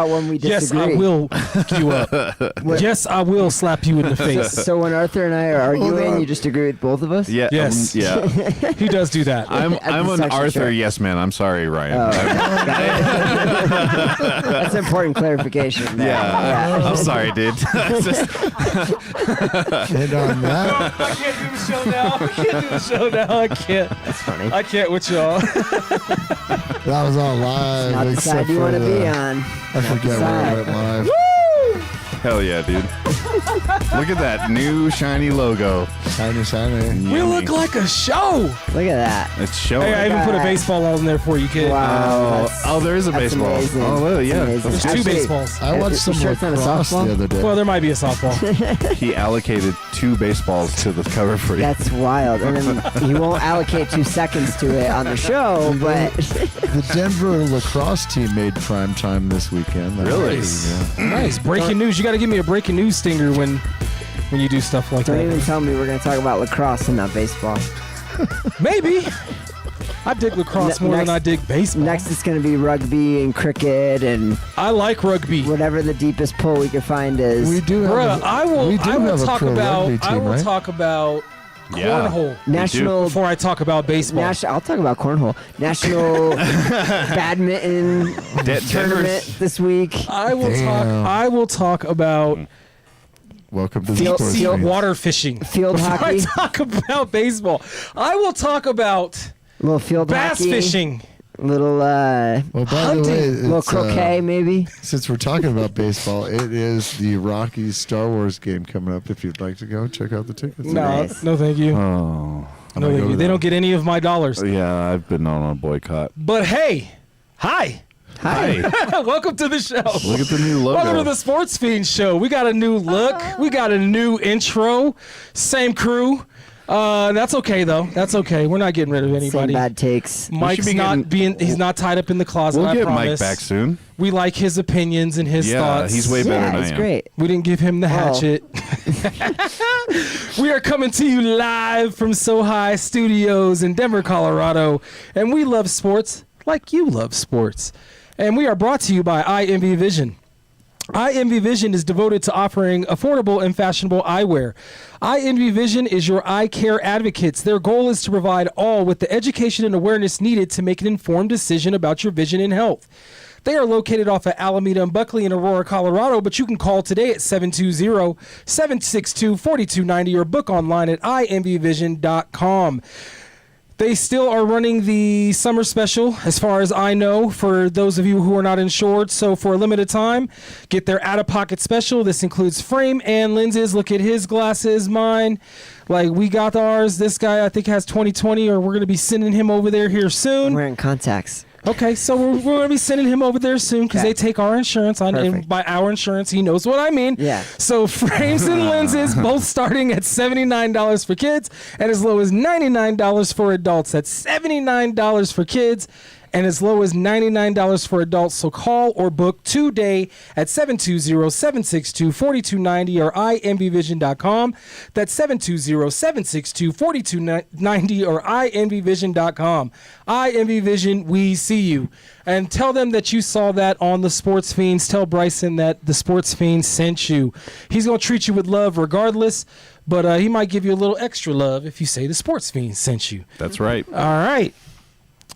when we Yes, disagree. I will pick you up. Yes, I will slap you in the face. So when Arthur and I are arguing, you just agree with both of us? Yeah. Yes. Yeah. He does do that. I'm the an section Arthur chart. yes man. I'm sorry, Ryan. Oh, that's an important clarification. There. Yeah. I'm sorry, dude. And on that, I can't do the show now. I can't. That's funny. I can't with y'all. that was all live. Not the except side you for want to the- be on. I forget where it went live. Hell yeah, dude. Look at that new shiny logo. Shiny. We look like a show. Look at that. It's showing. Hey, I even put a baseball on there for you, kid. Wow. Oh, there is a That's baseball. amazing. Oh, well, yeah. That's amazing. There's two Actually, baseballs. I watched some You sure it's not a lacrosse softball? the other day. Well, there might be a softball. He allocated 2 baseballs to the cover for you. That's wild. And then he won't allocate 2 seconds to it on the show, but The Denver lacrosse team made prime time this weekend. Really? Yeah. Nice. Breaking news. You got to give me a breaking news stinger when you do stuff like don't that. even tell me we're going to talk about lacrosse and not baseball. Maybe. I dig lacrosse more than I dig baseball. Next it's going to be rugby and cricket and I like rugby. whatever the deepest pull we can find is. We do have Bruh, a, I we will do have a talk pro about rugby team, right? Yeah. cornhole National before I talk about baseball. I'll talk about cornhole. National badminton tournament this week. I will talk about Welcome to the Field- sports field feed. water fishing. Field Before hockey. I talk about baseball. I will talk about Little field bass hockey. fishing. Little Well, by hunting. the way, little it's, croquet maybe. since we're talking about baseball, it is the Rockies Star Wars game coming up. If you'd like to go, check out the tickets. No, Nice. no, thank you. Oh. No, thank you. They don't get any of my dollars. Yeah, I've been on a boycott. But hey, hi. Hi. Welcome to the show. Look at the new logo. Welcome to the Sports Fiend Show. We got a new look. We got a new intro. Same crew. That's okay though. That's okay. We're not getting rid of Same anybody. bad takes. Mike's be not getting- he's not tied up in the closet. We'll I get promise. Mike back soon. We like his opinions and his Yeah, thoughts. he's way better Yeah, than I it's am. great. We didn't give him the hatchet. We are coming to you live from So High Studios in Denver, Colorado. And we love sports like you love sports. And we are brought to you by IMV Vision. IMV Vision is devoted to offering affordable and fashionable eyewear. IMV Vision is your eye care advocates. Their goal is to provide all with the education and awareness needed to make an informed decision about your vision and health. They are located off of Alameda and Buckley in Aurora, Colorado, but you can call today at 720-762-4290 or book online at imvvision.com. They still are running the summer special, as far as I know, for those of you who are not insured. So for a limited time, get their out-of-pocket special. This includes frame and lenses. Look at his glasses, mine. Like, we got ours. This guy, I think, has 20/20, or we're going to be sending him over there here I'm soon. wearing contacts. Okay, so we're going to be sending him over there soon because Okay. they take our insurance. And Perfect. by our insurance, he knows what I mean. Yeah. So frames and lenses, both starting at $79 for kids and as low as $99 for adults. That's $79 for kids and as low as $99 for adults. So call or book today at 720-762-4290 or imvvision.com. That's 720-762-4290 or imvvision.com. IMV Vision, we see you. And tell them that you saw that on the Sports Fiends. Tell Bryson that the Sports Fiends sent you. He's going to treat you with love regardless, but he might give you a little extra love if you say the Sports Fiends sent you. That's right. All right.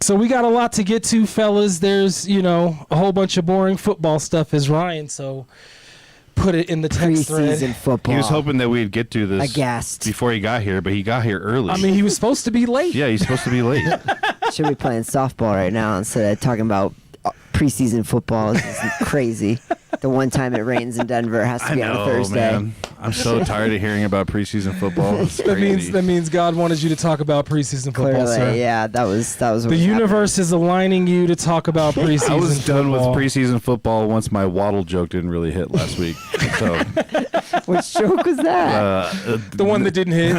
So we got a lot to get to, fellas. There's, a whole bunch of boring football stuff, as Ryan so put it in the text Preseason thread. football. He was hoping that we'd get to this Aghast. before he got here, but he got here early. I mean, he was supposed to be late. yeah, he's supposed to be late. Should be playing softball right now instead of talking about preseason football. This is crazy. The one time it rains in Denver has to I be on a know, Thursday. man. I'm so tired of hearing about preseason football. It's crazy. That means God wanted you to talk about preseason football, Clearly, sir. yeah, that was what The was universe is aligning you to talk about preseason I was done with football. preseason football once my waddle joke didn't really hit last week. So happening. Which joke was that? The one that didn't hit.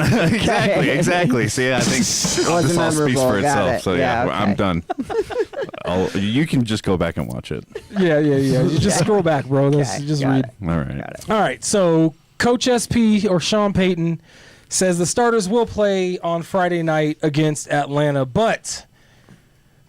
exactly. See, I think this all speaks memorable. for Got itself. it. So Yeah, yeah, okay. I'm done. You can just go back and watch it. Yeah. You just scroll back, bro. Let's Okay, just got read. it. All right. All right, so Coach SP or Sean Payton says the starters will play on Friday night against Atlanta, but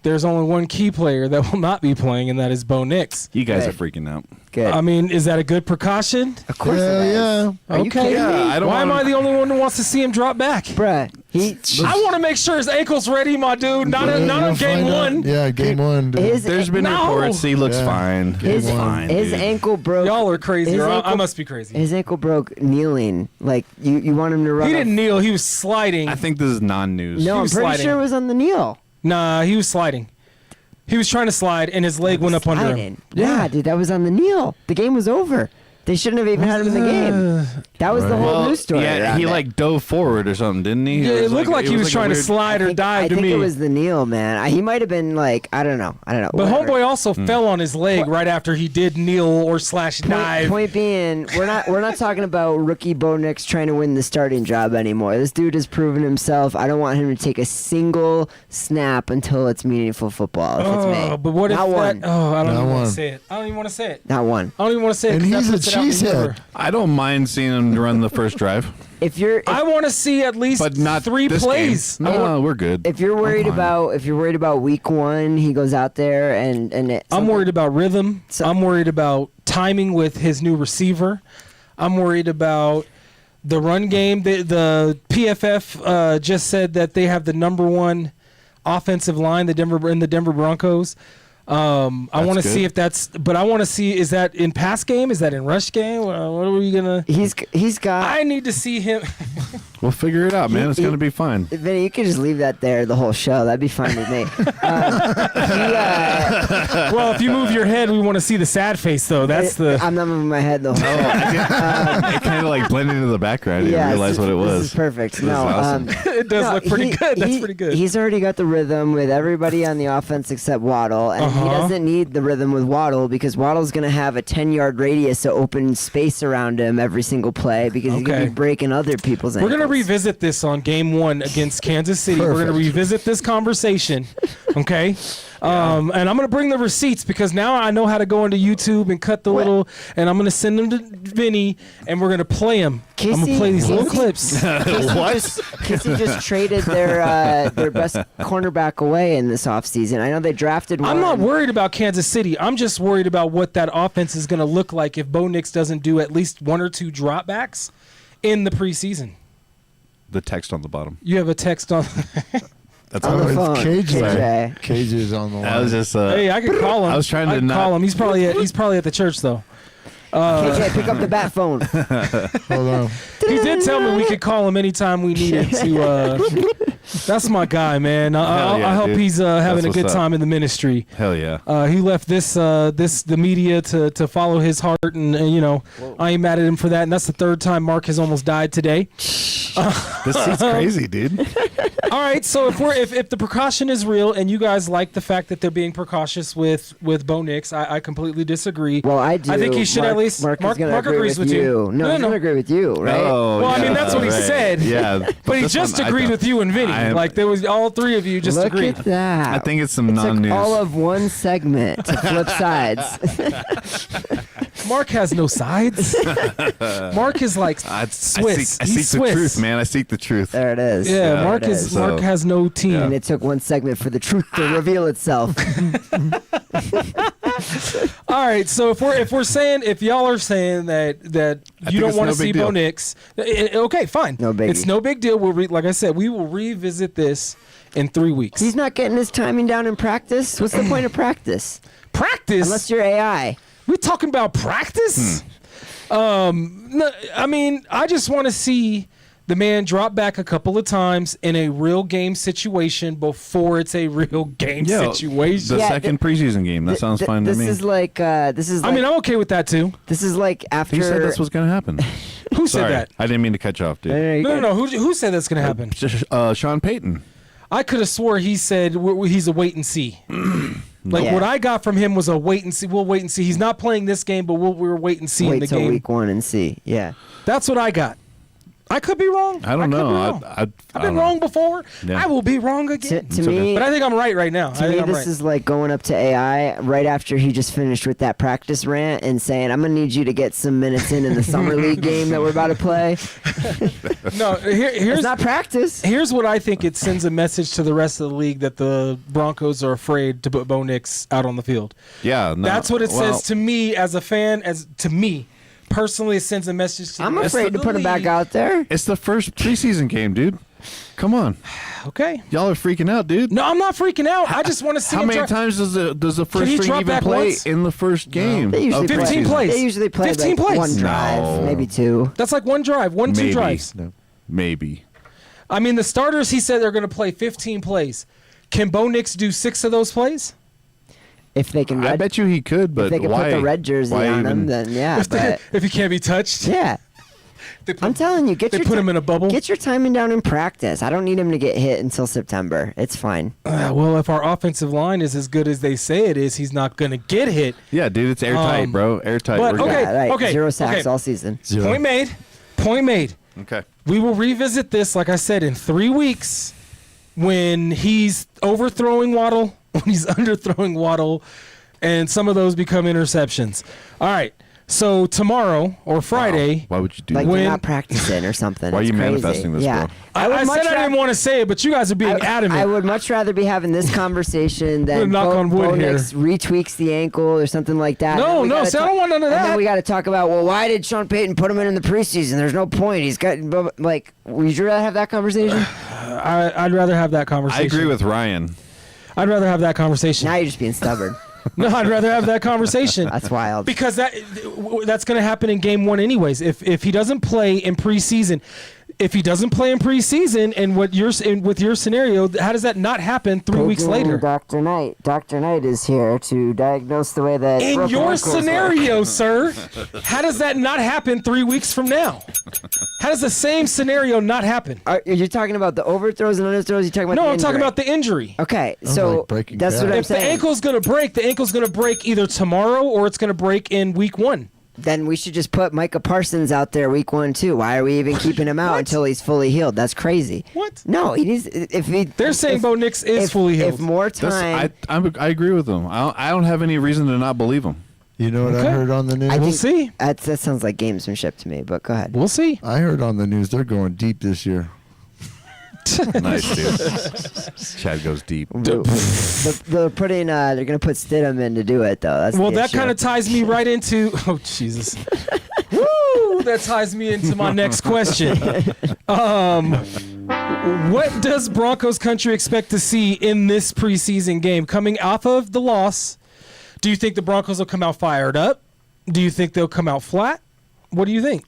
there's only one key player that will not be playing, and that is Bo Nix. You guys are Good. freaking out. Good. I mean, is that a good precaution? Of course it is. Yeah. Are you Okay. kidding Yeah, me? I don't Why am wanna- I the only one who wants to see him drop back? Bruh, I want to make sure his ankle's ready, my dude. Not You'll on game find out. one. Yeah, game one. dude. his, There's been No. reports he looks Yeah. fine. his, He's fine, his dude. ankle broke. Y'all are crazy. His Or I ankle- must be crazy. His ankle broke kneeling. Like you want him to run. He off- didn't kneel. He was sliding. I think this is non-news. No, I'm was pretty sliding. sure it was on the kneel. Nah, he was sliding. He was trying to slide, and his leg went up under him. Sliding. Yeah, dude, that was on the kneel. The game was over. They shouldn't have even had him in the game. That was the whole Well, news story. yeah, around he it. like dove forward or something, didn't he? Yeah, it looked like he was a trying to weird- slide or dive I to think me. it was the kneel, man. He might have been like, I don't know. But Whatever. homeboy also fell on his leg right after he did kneel or slash dive. Point being, we're not talking about rookie Bo Nix trying to win the starting job anymore. This dude has proven himself. I don't want him to take a single snap until it's meaningful football. If it's me. But what if Not that? one. Oh, I don't Not even want one. to say it. I don't even want to say it. Not one. I don't even want to say it. And 'cause that he's puts a it out in the cheesehead. river. I don't mind seeing him run the first drive, If you're I want to see at least but not 3 this plays. game. No, we're good. if you're worried fine. about week one, he goes out there and I'm worried about rhythm. So- I'm worried about timing with his new receiver. I'm worried about the run game. The PFF just said that they have the number 1 offensive line, the Denver Broncos. I want to good. see if that's, but I want to see, is that in pass game? Is that in rush game? What are we gonna? He's got. I need to see him. We'll figure it out, man. It's gonna be fine. Vinny, you could just leave that there the whole show. That'd be fine with me. Well, if you move your head, we want to see the sad face, though. That's the. I'm not moving my head the whole. It kind of like blended into the background. You Yeah, didn't realize what it This was. is perfect. This is No, awesome. It does no, look pretty good. That's pretty good. He's already got the rhythm with everybody on the offense except Waddle, and he doesn't need the rhythm with Waddle because Waddle's going to have a 10-yard radius of open space around him every single play because he's going to Okay. be breaking other people's We're ankles. going to revisit this on game 1 against Kansas City. We're going to Perfect. revisit this conversation. Okay. And I'm going to bring the receipts because now I know how to go into YouTube and cut the little, and I'm going to send them to Vinny, and we're going to play them. I'm going to play these little clips. Casey just traded their best cornerback away in this offseason. I know they drafted one. I'm not worried about Kansas City. I'm just worried about what that offense is going to look like if Bo Nix doesn't do at least 1 or 2 dropbacks in the preseason. The text on the bottom. You have a text on. That's On all the right. phone. Cage KJ. Cage is on the line. I was just. Hey, I could call him. I was trying to I could not- call him. He's probably at the church though. KJ, pick up the bat phone. Hold on. He did tell me we could call him anytime we needed to. That's my guy, man. Hell yeah, I hope dude. he's having a That's good what's up. time in the ministry. Hell yeah. He left the media to follow his heart, and I ain't mad at him for that. And that's the 3rd time Mark has almost died today. This seat's crazy, dude. All right, so if the precaution is real, and you guys like the fact that they're being precautious with Bo Nix, I completely disagree. Well, I do. I think he should Mark, at least. Mark is gonna agree agrees with with you. No, he's no. gonna agree with you, right? Oh, Well, I mean, yeah, that's what he right. said. Yeah, But he this just one, I agreed don't- with you and Vinny. I am- Like there was all 3 of you just Look agreed. at that. I think it's some Took non-news. all of one segment to flip sides. Mark has no sides. Mark is like Swiss. I seek He's the Swiss. truth, man. I seek the truth. There it is. Yeah, There Mark it is So- Mark has no team. And it took one segment for the truth to reveal itself. All right, so if y'all are saying that you think don't it's want no to see big Bo deal. Nix, okay, fine. No biggie. It's no big deal. Like I said, we will revisit this in 3 weeks. He's not getting his timing down in practice. What's the point of practice? Practice. Unless you're AI. We talking about practice? No, I mean, I just want to see the man drop back a couple of times in a real game situation before it's a real game situation. The Yeah, second preseason game. That sounds fine to This me. is like I mean, I'm okay with that too. this is like after. Who said this was going to happen? Who said Sorry, that? I didn't mean to cut you off, dude. No. Who said that's going to happen? Sean Payton. I could have swore he said he's a wait and see. Like Yeah. what I got from him was a wait and see. We'll wait and see. He's not playing this game, but we're wait and see in Wait the till game. week 1 and see. Yeah. That's what I got. I could be wrong. I don't know. I've been wrong before. Yeah. I will be wrong again. To me, but I think I'm right now. To me, this is like going up to AI right after he just finished with that practice rant and saying, "I'm gonna need you to get some minutes in the summer league game that we're about to play." No, here's it's not practice. Here's what I think it sends a message to the rest of the league that the Broncos are afraid to put Bo Nix out on the field. Yeah, no, That's what it says to me as a fan. To me personally, it sends a message to. I'm afraid to put him back out there. It's the first preseason game, dude. Come on. Okay. Y'all are freaking out, dude. No, I'm not freaking out. I just want to see how him many times does the first he string drop even back play once? in the first game? They usually of 15 preseason? plays. They usually play 15 like plays. one drive, No. maybe two. That's like one drive, two Maybe. drives. No. Maybe. I mean, the starters, he said they're going to play 15 plays. Can Bo Nix do 6 of those plays? If they can, I bet you he could, but if they can why? put the red jersey why on even? him, then yeah. But If he can't be touched? yeah, They put- I'm telling you, They put him in a bubble? Get your timing down in practice. I don't need him to get hit until September. It's fine. Well, if our offensive line is as good as they say it is, he's not going to get hit. Yeah, dude, it's airtight, bro. Airtight. but We're good. okay. Yeah, right. 0 sacks all season. Zero. Point made. Point made. Okay. We will revisit this, like I said, in 3 weeks when he's overthrowing Waddle, when he's underthrowing Waddle, and some of those become interceptions. All right. So tomorrow or Friday. Why would you do Like that? you're not practicing or something. Why are It's you crazy. manifesting this, yeah. bro? I said I didn't want to say it, but you guys are being adamant. I would much rather be having this conversation than Knock on wood Bo here. Nix retweaks the ankle or something like that. No, And then we no, gotta see, I don't want none of And that. then we got to talk about, well, why did Sean Payton put him in the preseason? There's no point. He's got, like, would you rather have that conversation? I'd rather have that conversation. I agree with Ryan. I'd rather have that conversation. Now you're just being stubborn. No, I'd rather have that conversation. That's wild. Because that's going to happen in game 1 anyways. If he doesn't play in preseason, and with your scenario, how does that not happen 3 weeks later? Dr. Knight. Dr. Knight is here to diagnose the way that In broken your ankles work. scenario, sir, how does that not happen 3 weeks from now? How does the same scenario not happen? Are you talking about the overthrows and underthrows? You talking about No, the I'm talking injury? about the injury. Okay, so like Breaking that's Bad. what I'm If the saying. ankle's going to break, the ankle's going to break either tomorrow or it's going to break in week 1. Then we should just put Micah Parsons out there week 1 too. Why are we even keeping him out What? until he's fully healed? That's crazy. What? No, he needs. If he, They're saying Bo Nix is fully healed. If more That's, time, I agree with him. I don't have any reason to not believe him. You know what Okay. I heard on the news? I We'll think see. that sounds like gamesmanship to me. But go ahead. We'll see. I heard on the news they're going deep this year. Nice, dude. Chad goes deep. They're putting. They're gonna put Stidham in to do it though. That's Well, the that issue. kind of ties me right into. Oh, Jesus. Woo! That ties me into my next question. What does Broncos Country expect to see in this preseason game? Coming off of the loss, do you think the Broncos will come out fired up? Do you think they'll come out flat? What do you think?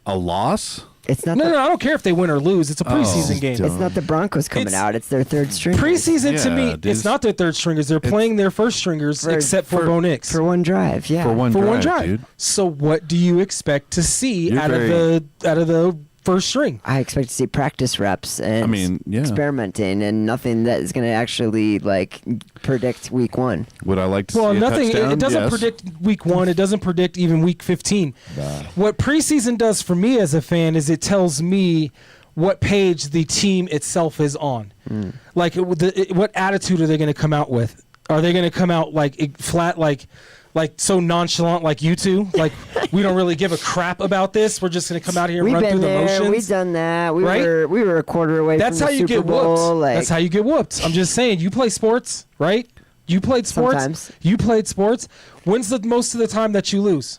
A loss? It's not. No, the, I don't care if they win or lose. It's a preseason game. It's not the Broncos coming It's- out. It's their third string. Preseason to Yeah, me, dude. it's not their third stringers. They're playing their first stringers, except for Bo Nix. for one drive. Yeah. For one For drive, one drive. dude. So what do you expect to see You're out of the first string? I expect to see practice reps and I mean, yeah. experimenting and nothing that is going to actually like predict week 1. Would I like to Well, see a nothing. touchdown? It doesn't Yes. predict week 1. It doesn't predict even week 15. What preseason does for me as a fan is it tells me what page the team itself is on. Like, what attitude are they going to come out with? Are they going to come out like flat, like so nonchalant, like you two? Like, we don't really give a crap about this. We're just going to come out here and We've run been through the there. motions. We've done that. We Right? were a quarter away That's from how the you Super get Bowl. whooped. Like, That's how you get whooped. I'm just saying. You play sports, right? You played sports. Sometimes. You played sports. When's the most of the time that you lose?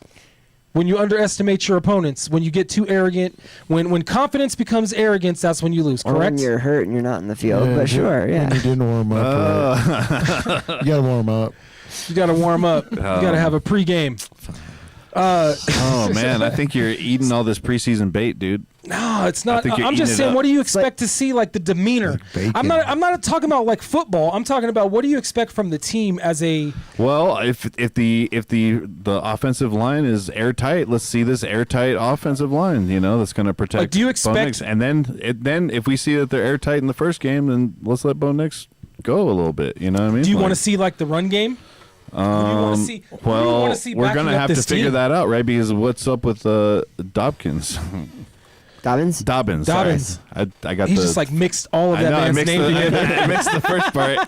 When you underestimate your opponents. When you get too arrogant. When confidence becomes arrogance, that's when you lose. or Correct? when you're hurt and you're not in the field. But sure, When yeah. you didn't warm up. Right. You got to warm up. You got to warm up. You got to have a pregame. Oh, man. I think you're eating all this preseason bait, dude. No, it's not. think you're I'm just eating it saying. up. What do you expect to see? Like the demeanor. bacon. I'm not talking about like football. I'm talking about what do you expect from the team as a. Well, if the offensive line is airtight, let's see this airtight offensive line. You know, that's going to protect. Like, do you Bo expect- Nix. And then if we see that they're airtight in the first game, then let's let Bo Nix go a little bit. You know what I mean? Do you Like, want to see like the run game? Well, we're going gonna have to figure that out, right? Because what's up with Dobkins? Dobbins? Dobbins. I got He the. just like mixed all of that I man's mixed name together. I mixed the first part.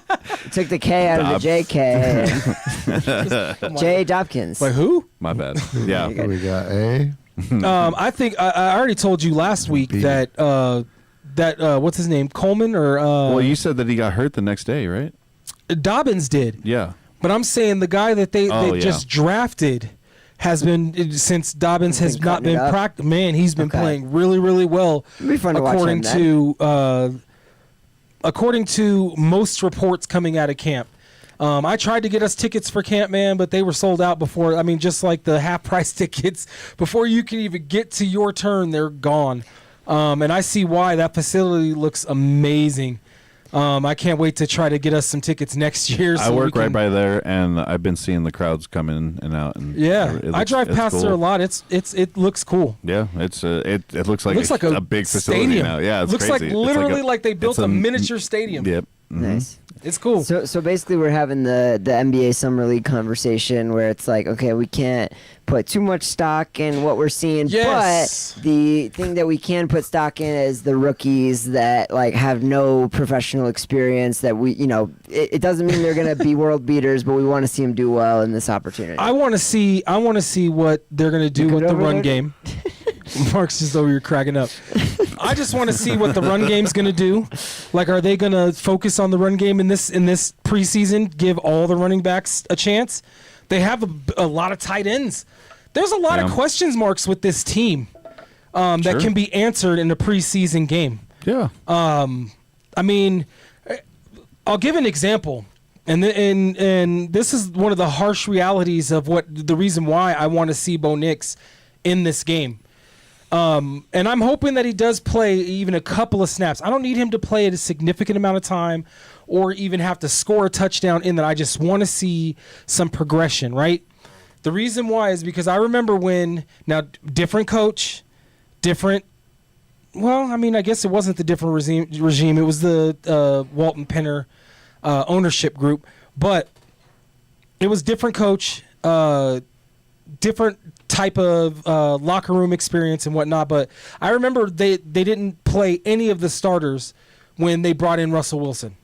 Took the K out of the JK. J. Dobkins. Like who? My bad. Yeah. We got A. I think I already told you last week that what's his name, Coleman or Well, you said that he got hurt the next day, right? Dobbins did. Yeah. But I'm saying the guy that they just drafted has been, since Dobbins has not been practiced. Man, he's been playing really, really well. It'd be fun to watch him then. According to most reports coming out of camp. I tried to get us tickets for camp, man, but they were sold out before. I mean, just like the half-price tickets, before you can even get to your turn, they're gone. And I see why. That facility looks amazing. I can't wait to try to get us some tickets next year. I work right by there, and I've been seeing the crowds come in and out. And I drive past there a lot. It looks cool. Yeah, it looks like a big facility stadium. now. Yeah, it's looks crazy. like literally like they built a miniature stadium. Yep. Nice. It's cool. So basically, we're having the NBA Summer League conversation where it's like, okay, we can't put too much stock in what we're seeing, Yes. but the thing that we can put stock in is the rookies that like have no professional experience. That it doesn't mean they're going to be world beaters, but we want to see them do well in this opportunity. I want to see what they're going to do with the run game. Mark's just over here cracking up. I just want to see what the run game's going to do. Like, are they going to focus on the run game in this preseason? Give all the running backs a chance? They have a lot of tight ends. There's a lot of questions marks with this team that can be answered in a preseason game. Yeah. I mean, I'll give an example. And this is one of the harsh realities of the reason why I want to see Bo Nix in this game. And I'm hoping that he does play even a couple of snaps. I don't need him to play a significant amount of time or even have to score a touchdown in that. I just want to see some progression, right? The reason why is because I remember different coach, I guess it wasn't the different regime. It was the Walton-Penner ownership group. But it was different coach, different type of locker room experience and whatnot. But I remember they didn't play any of the starters when they brought in Russell Wilson.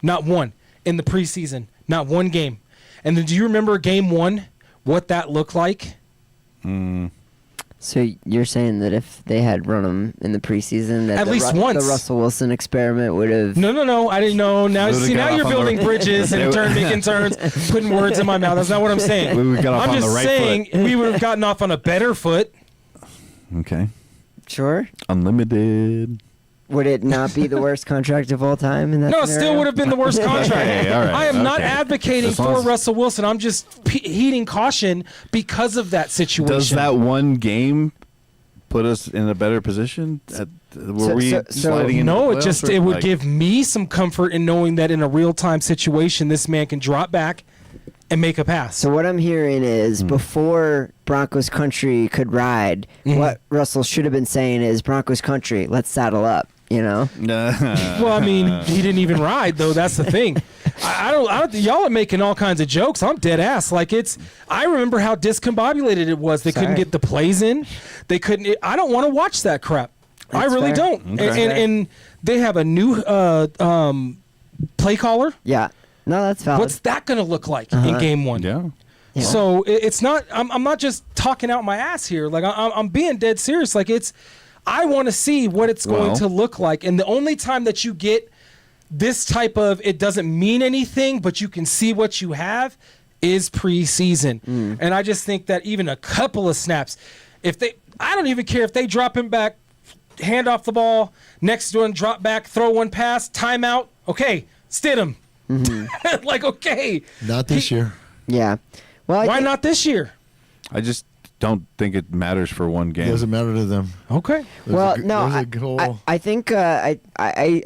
Not one in the preseason. Not one game. And then do you remember game 1, what that looked like? So you're saying that if they had run them in the preseason, that At least once. the Russell Wilson experiment would have... No. I didn't know. Now you're building bridges and making turns, putting words in my mouth. That's not what I'm saying. We got off I'm on just the right saying foot. we would have gotten off on a better foot. Okay. Sure. Unlimited. Would it not be the worst contract of all time in that No, it scenario? still would have been the worst contract. Okay, all right, I am not okay. advocating As long for as- Russell Wilson. I'm just heeding caution because of that situation. Does that one game put us in a better position? Were we sliding into No, the it just playoffs, or, it would like- give me some comfort in knowing that in a real-time situation, this man can drop back and make a pass. So what I'm hearing is before Broncos Country could ride, what Russell should have been saying is, Broncos Country, let's saddle up, you know? Well, I mean, he didn't even ride though. That's the thing. I don't. Y'all are making all kinds of jokes. I'm dead ass. Like I remember how discombobulated it was. They couldn't get the plays in. They couldn't. I don't want to watch that crap. I That's really fair. don't. Okay. And they have a new play caller. Yeah. No, that's valid. What's that going to look like in game 1? Yeah. Yeah. So it's not. I'm not just talking out my ass here. Like I'm being dead serious. Like I want to see what it's going to look like. And the only time that you get this type of it doesn't mean anything, but you can see what you have is preseason. And I just think that even a couple of snaps, I don't even care if they drop him back, hand off the ball, next one, drop back, throw one pass, timeout. Okay, Stidham. Like, okay. Not this year. Yeah. Well, Why not this year? I just don't think it matters for one It game. doesn't matter to them. Okay. Well, no, there's a goal. I think I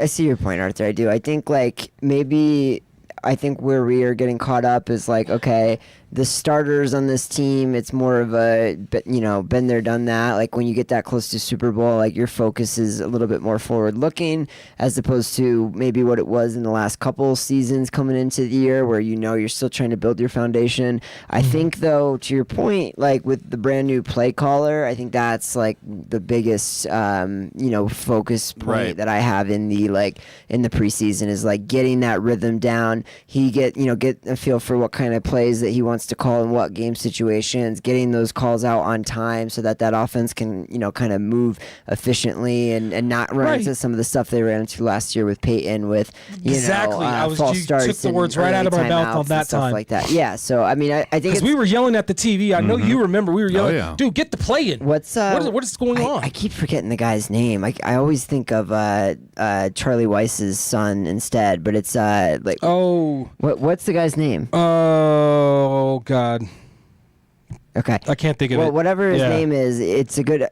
see your point, Arthur. I do. I think like maybe I think where we are getting caught up is like, okay, the starters on this team, it's more of a, been there, done that. Like when you get that close to Super Bowl, like your focus is a little bit more forward looking as opposed to maybe what it was in the last couple seasons coming into the year where you're still trying to build your foundation. I think though, to your point, like with the brand new play caller, I think that's like the biggest, focus point that I have in the preseason is like getting that rhythm down. He get a feel for what kind of plays that he wants to call in what game situations, getting those calls out on time so that offense can, kind of move efficiently and not run into some of the stuff they ran into last year with Payton with, false starts. Took the words right out of my mouth on that stuff time. like that. Yeah. So, I mean, I think because we were yelling at the TV. I know you remember. We were yelling, dude, get the play in. What is going on? I keep forgetting the guy's name. I always think of Charlie Weiss's son instead, but it's what's the guy's name? Oh God. Okay. I can't think of it. Well, whatever his name is, it's a good.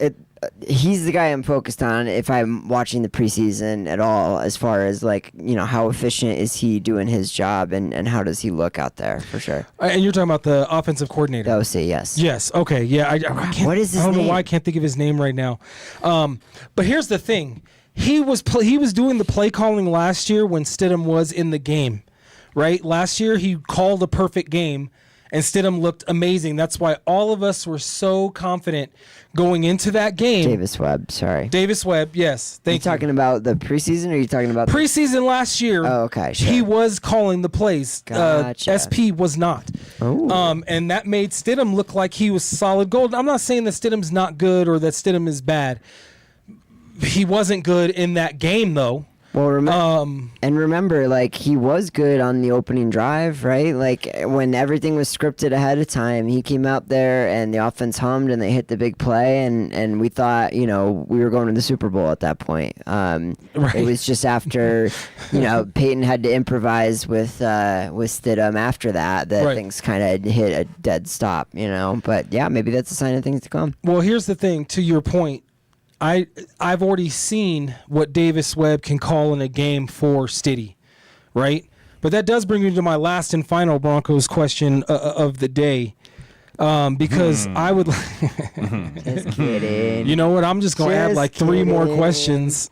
He's the guy I'm focused on if I'm watching the preseason at all, as far as how efficient is he doing his job and how does he look out there for sure. And you're talking about the offensive coordinator. The OC, yes. Yes. Okay. Yeah. I can't, what is his name? I don't know why I can't think of his name right now. But here's the thing: he was doing the play calling last year when Stidham was in the game, right? Last year he called a perfect game. And Stidham looked amazing. That's why all of us were so confident going into that game. Davis Webb, sorry. Davis Webb, yes. Thank you. Talking about the preseason, or are you talking about preseason last year? Oh, okay. Sure. He was calling the plays. Gotcha. SP was not. Oh. And that made Stidham look like he was solid gold. I'm not saying that Stidham's not good or that Stidham is bad. He wasn't good in that game, though. Well, remember, like, he was good on the opening drive, right? Like, when everything was scripted ahead of time, he came out there and the offense hummed and they hit the big play, and we thought, we were going to the Super Bowl at that point. It was just after, Payton had to improvise with Stidham after that things kind of hit a dead stop, But, yeah, maybe that's a sign of things to come. Well, here's the thing, to your point. I've already seen what Davis Webb can call in a game for Stiddy, right? But that does bring me to my last and final Broncos question of the day, because I would. Just kidding. You know what? I'm just gonna add like 3 more questions.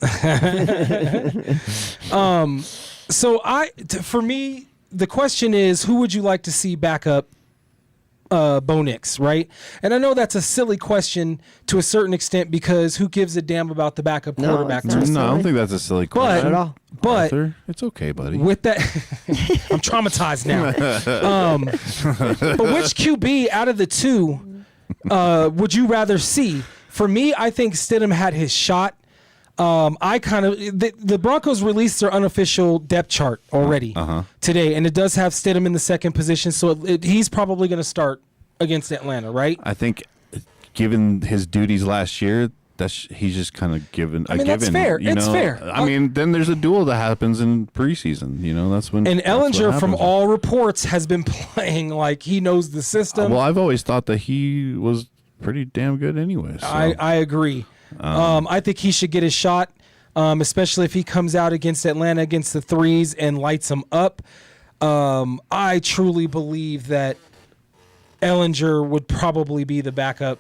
For me, the question is, who would you like to see back up Bo Nix, right? And I know that's a silly question to a certain extent because who gives a damn about the backup quarterback? No, I don't think that's a silly question at all. But Arthur, it's okay, buddy. With that, I'm traumatized now. But which QB out of the 2 would you rather see? For me, I think Stidham had his shot. The Broncos released their unofficial depth chart already today, and it does have Stidham in the second position, so he's probably going to start against Atlanta, right? I think, given his duties last year, he's just kind of given a given. That's fair. It's fair. I mean, then there's a duel that happens in preseason. That's when. And Ehlinger, from all reports, has been playing like he knows the system. Well, I've always thought that he was pretty damn good, anyway. So. I agree. I think he should get his shot, especially if he comes out against Atlanta against the 3s and lights them up. I truly believe that Ehlinger would probably be the backup.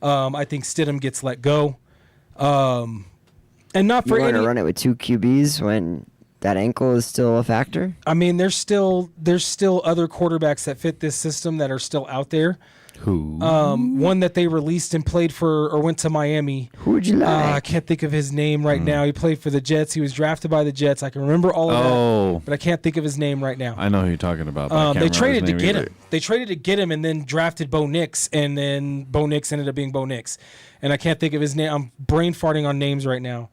I think Stidham gets let go. And not for you want any. To run it with 2 QBs when that ankle is still a factor? I mean, there's still other quarterbacks that fit this system that are still out there. Who? One that they released and played for or went to Miami. Who would you like? I can't think of his name right now. He played for the Jets. He was drafted by the Jets. I can remember all of that, but I can't think of his name right now. I know who you're talking about. But I can't they traded to get either. him. They traded to get him and then drafted Bo Nix, and then Bo Nix ended up being Bo Nix. And I can't think of his name. I'm brain farting on names right now.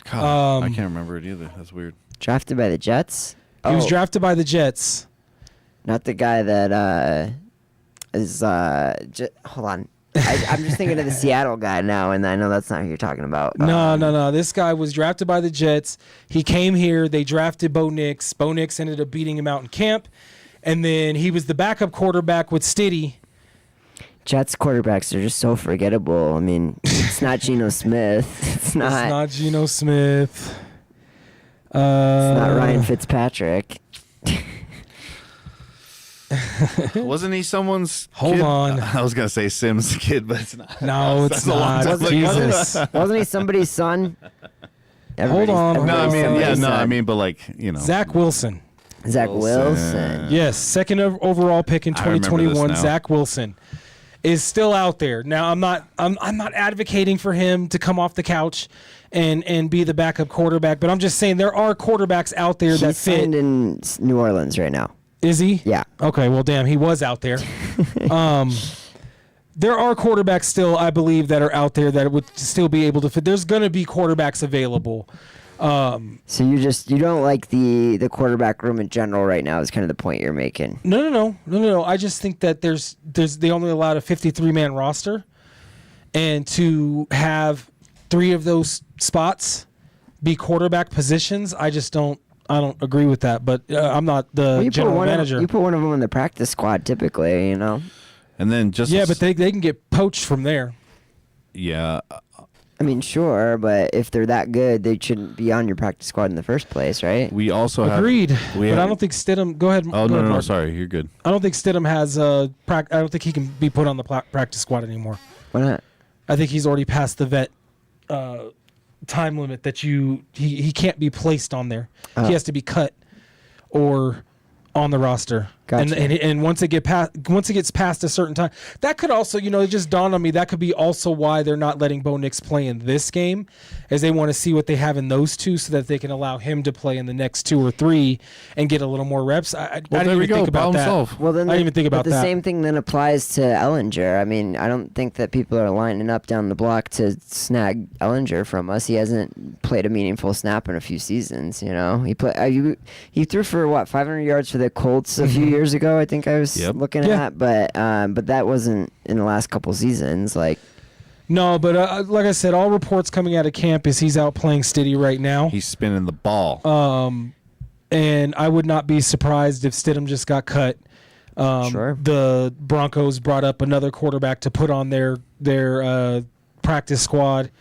God, I can't remember it either. That's weird. Drafted by the Jets? He was drafted by the Jets. Not the guy that is hold on. I'm just thinking of the Seattle guy now, and I know that's not who you're talking about. No. This guy was drafted by the Jets. He came here. They drafted Bo Nix. Bo Nix ended up beating him out in camp, and then he was the backup quarterback with Stiddy. Jets quarterbacks are just so forgettable. I mean, it's not Geno Smith. It's not Geno Smith. It's not Ryan Fitzpatrick. Wasn't he someone's Hold kid? on. I was going to say Sims' kid, but it's not. No, it's That's a long not. time ago. Jesus. Wasn't he somebody's son? Hold on. No, I mean, Somebody's son. but like, Zach Wilson. Zach Wilson. Yes, second overall pick in I remember 2021. this now. Zach Wilson is still out there. Now, I'm not advocating for him to come off the couch and be the backup quarterback, but I'm just saying there are quarterbacks out there that He's fit. signed in New Orleans right now. Is he? Yeah. Okay, well, damn, he was out there. There are quarterbacks still, I believe, that are out there that would still be able to fit. There's going to be quarterbacks available. So you don't like the quarterback room in general right now is kind of the point you're making. No. I just think that they only allowed a 53-man roster, and to have 3 of those spots be quarterback positions, I don't agree with that. But I'm not the general manager. You put one of them in the practice squad typically, you know. And then just but they can get poached from there. Yeah. I mean, sure, but if they're that good, they shouldn't be on your practice squad in the first place, right? We also Agreed. have. But I don't think Stidham. Go ahead. Oh go ahead, no, Mark. sorry, you're good. I don't think Stidham has I don't think he can be put on the practice squad anymore. Why not? I think he's already passed the vet time limit that he can't be placed on there. Oh. He has to be cut or on the roster. Gotcha. And once it gets past a certain time, that could also, it just dawned on me, that could be also why they're not letting Bo Nix play in this game, as they want to see what they have in those 2 so that they can allow him to play in the next 2 or 3 and get a little more reps. I didn't even think about that. Well, then I didn't even think about the that. same thing then applies to Ehlinger. I mean, I don't think that people are lining up down the block to snag Ehlinger from us. He hasn't played a meaningful snap in a few seasons. He threw for 500 yards for the Colts a few years ago. I think I was looking at, but that wasn't in the last couple seasons. No, but like I said, all reports coming out of camp is he's out playing Stiddy right now. He's spinning the ball. And I would not be surprised if Stidham just got cut. Sure. The Broncos brought up another quarterback to put on their practice squad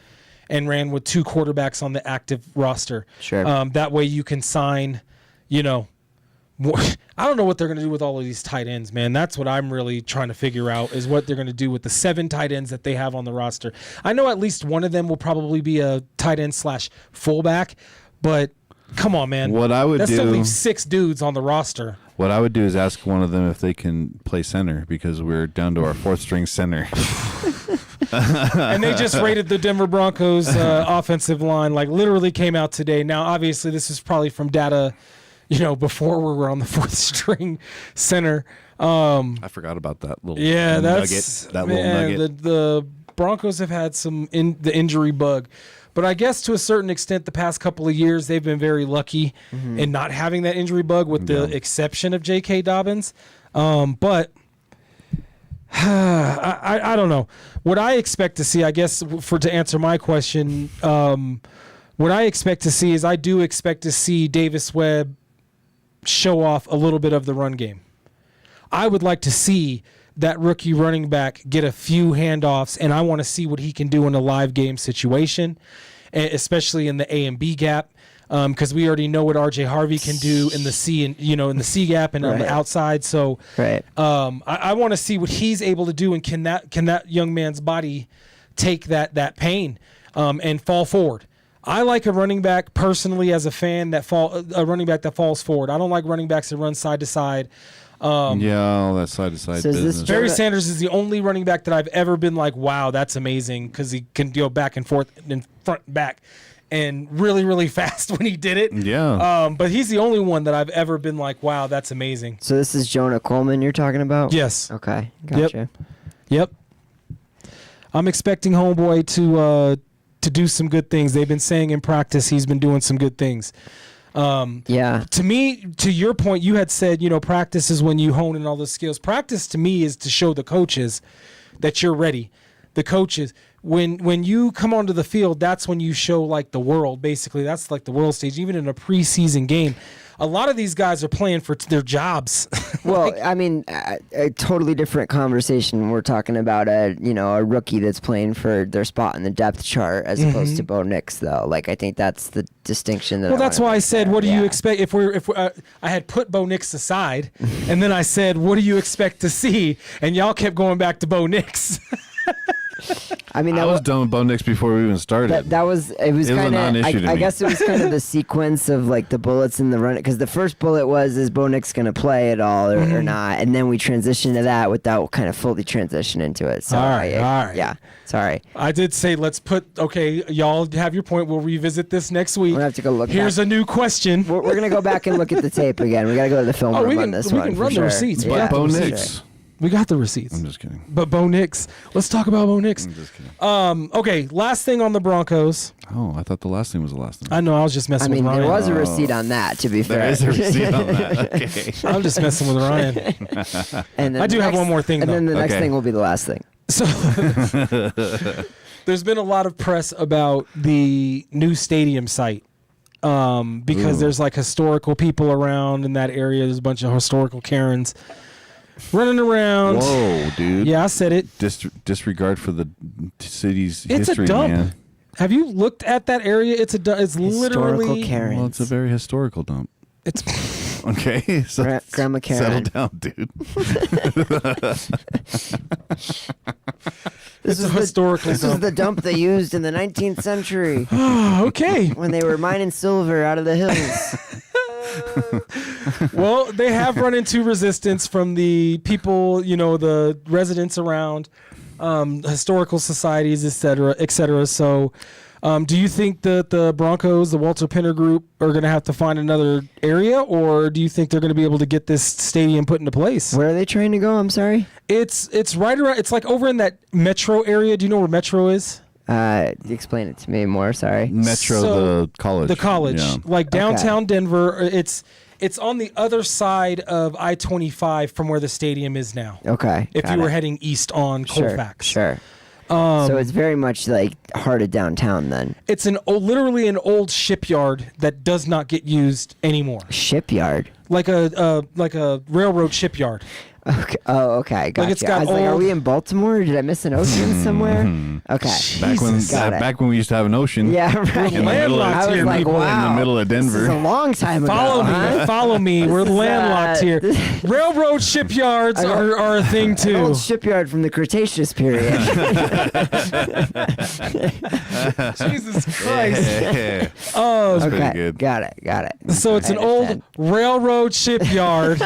and ran with 2 quarterbacks on the active roster. Sure. That way you can sign, I don't know what they're going to do with all of these tight ends, man. That's what I'm really trying to figure out, is what they're going to do with the 7 tight ends that they have on the roster. I know at least one of them will probably be a tight end / fullback, but come on, man. What I would that do, still leaves 6 dudes on the roster. What I would do is ask one of them if they can play center, because we're down to our 4th string center. And they just rated the Denver Broncos offensive line, literally came out today. Now, obviously, this is probably from data, before we were on the 4th string center. I forgot about that little that's nugget. That little nugget. The Broncos have had the injury bug. But I guess to a certain extent, the past couple of years, they've been very lucky in not having that injury bug, with the exception of J.K. Dobbins. But I don't know. What I expect to see, I guess, to answer my question, what I expect to see is I do expect to see Davis Webb show off a little bit of the run game. I would like to see that rookie running back get a few handoffs, and I want to see what he can do in a live game situation, especially in the A and B gap, because we already know what R.J. Harvey can do in the C and in the C gap and on the outside. So, I want to see what he's able to do, and can that young man's body take that pain and fall forward. I like a running back personally as a fan a running back that falls forward. I don't like running backs that run side to side. All that side-to-side business. Barry Sanders is the only running back that I've ever been like, wow, that's amazing, because he can go back and forth and front and back and really, really fast when he did it. Yeah. But he's the only one that I've ever been like, wow, that's amazing. So this is Jonah Coleman you're talking about? Yes. Okay. Gotcha. Yep. I'm expecting homeboy to do some good things. They've been saying in practice he's been doing some good things. To me, to your point, you had said, practice is when you hone in all those skills. Practice to me is to show the coaches that you're ready. the coaches. When you come onto the field, that's when you show like the world. Basically, that's like the world stage. Even in a preseason game, a lot of these guys are playing for their jobs. Well, I mean, a totally different conversation. We're talking about a rookie that's playing for their spot in the depth chart as opposed to Bo Nix, though. Like, I think that's the distinction. Well, that's why I said, what do you expect? If I had put Bo Nix aside, and then I said, what do you expect to see? And y'all kept going back to Bo Nix. I mean, I was done with Bo Nix before we even started. It was kind of. a non-issue to I me. guess it was kind of the sequence of like the bullets in the run, because the first bullet was, is Bo Nix going to play at all or not, and then we transitioned to that without kind of fully transition into it. So all right. Yeah, sorry. I did say y'all have your point. We'll revisit this next week. We're gonna have to go look. Here's a new question. We're gonna go back and look at the tape again. We gotta go to the film room on this one. We can for run the sure. receipts. Yeah, Bo for Nix. sure. We got the receipts. I'm just kidding. But Bo Nix. Let's talk about Bo Nix. I'm just kidding. Okay, last thing on the Broncos. Oh, I thought the last thing was the last thing. I know, I was just I messing mean, with Ryan. there was a receipt on that. To be fair, There is a receipt on that. Okay. I'm just messing with Ryan. And then I do the have next- one more thing, and though. then the next Okay. thing will be the last thing. So there's been a lot of press about the new stadium site because there's like historical people around in that area. There's a bunch of historical Karens running around. Whoa, dude. Yeah, I said it. Disregard for the city's It's history, a dump. man. Have you looked at that area? It's a dump. It's Historical literally Karens. Well, it's a very historical dump. It's Okay, so Grandma Karen. settle down, dude. This a is historical This is dump. the dump they used in the 19th century okay. when they were mining silver out of the hills. Well, they have run into resistance from the people, the residents around, historical societies, et cetera. So, do you think that the Broncos, the Walton-Penner group, are going to have to find another area, or do you think they're going to be able to get this stadium put into place? Where are they trying to go? I'm sorry. It's right around. It's like over in that Metro area. Do you know where Metro is? Explain it to me more. Sorry. Metro, So, the college. The college, Yeah. like downtown Denver. It's on the other side of I-25 from where the stadium is now. Okay. If got you were it. heading east on Sure, Colfax. Sure. So it's very much like heart of downtown then. It's literally an old shipyard that does not get used anymore. Shipyard. Like a railroad shipyard. Okay. Oh, okay. Gotcha. it's got I was like, are old- we in Baltimore? Or did I miss an ocean somewhere? Okay. Got it. Back when we used to have an ocean. Yeah, right. In the middle of, landlocked I was here, like, people. wow. in the middle of This is a Denver. long time ago. Follow me. huh? Follow me. We're is, landlocked here. Railroad shipyards I know. are a thing An too. old shipyard from the Cretaceous period. Jesus Christ. Oh, That's pretty Okay. good. Got it. so it's I an old understand. railroad shipyard.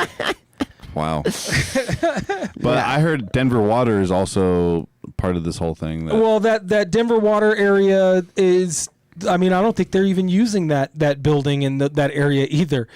Wow. But I heard Denver Water is also part of this whole thing. Well, that Denver water area is. I mean, I don't think they're even using that building in that area either.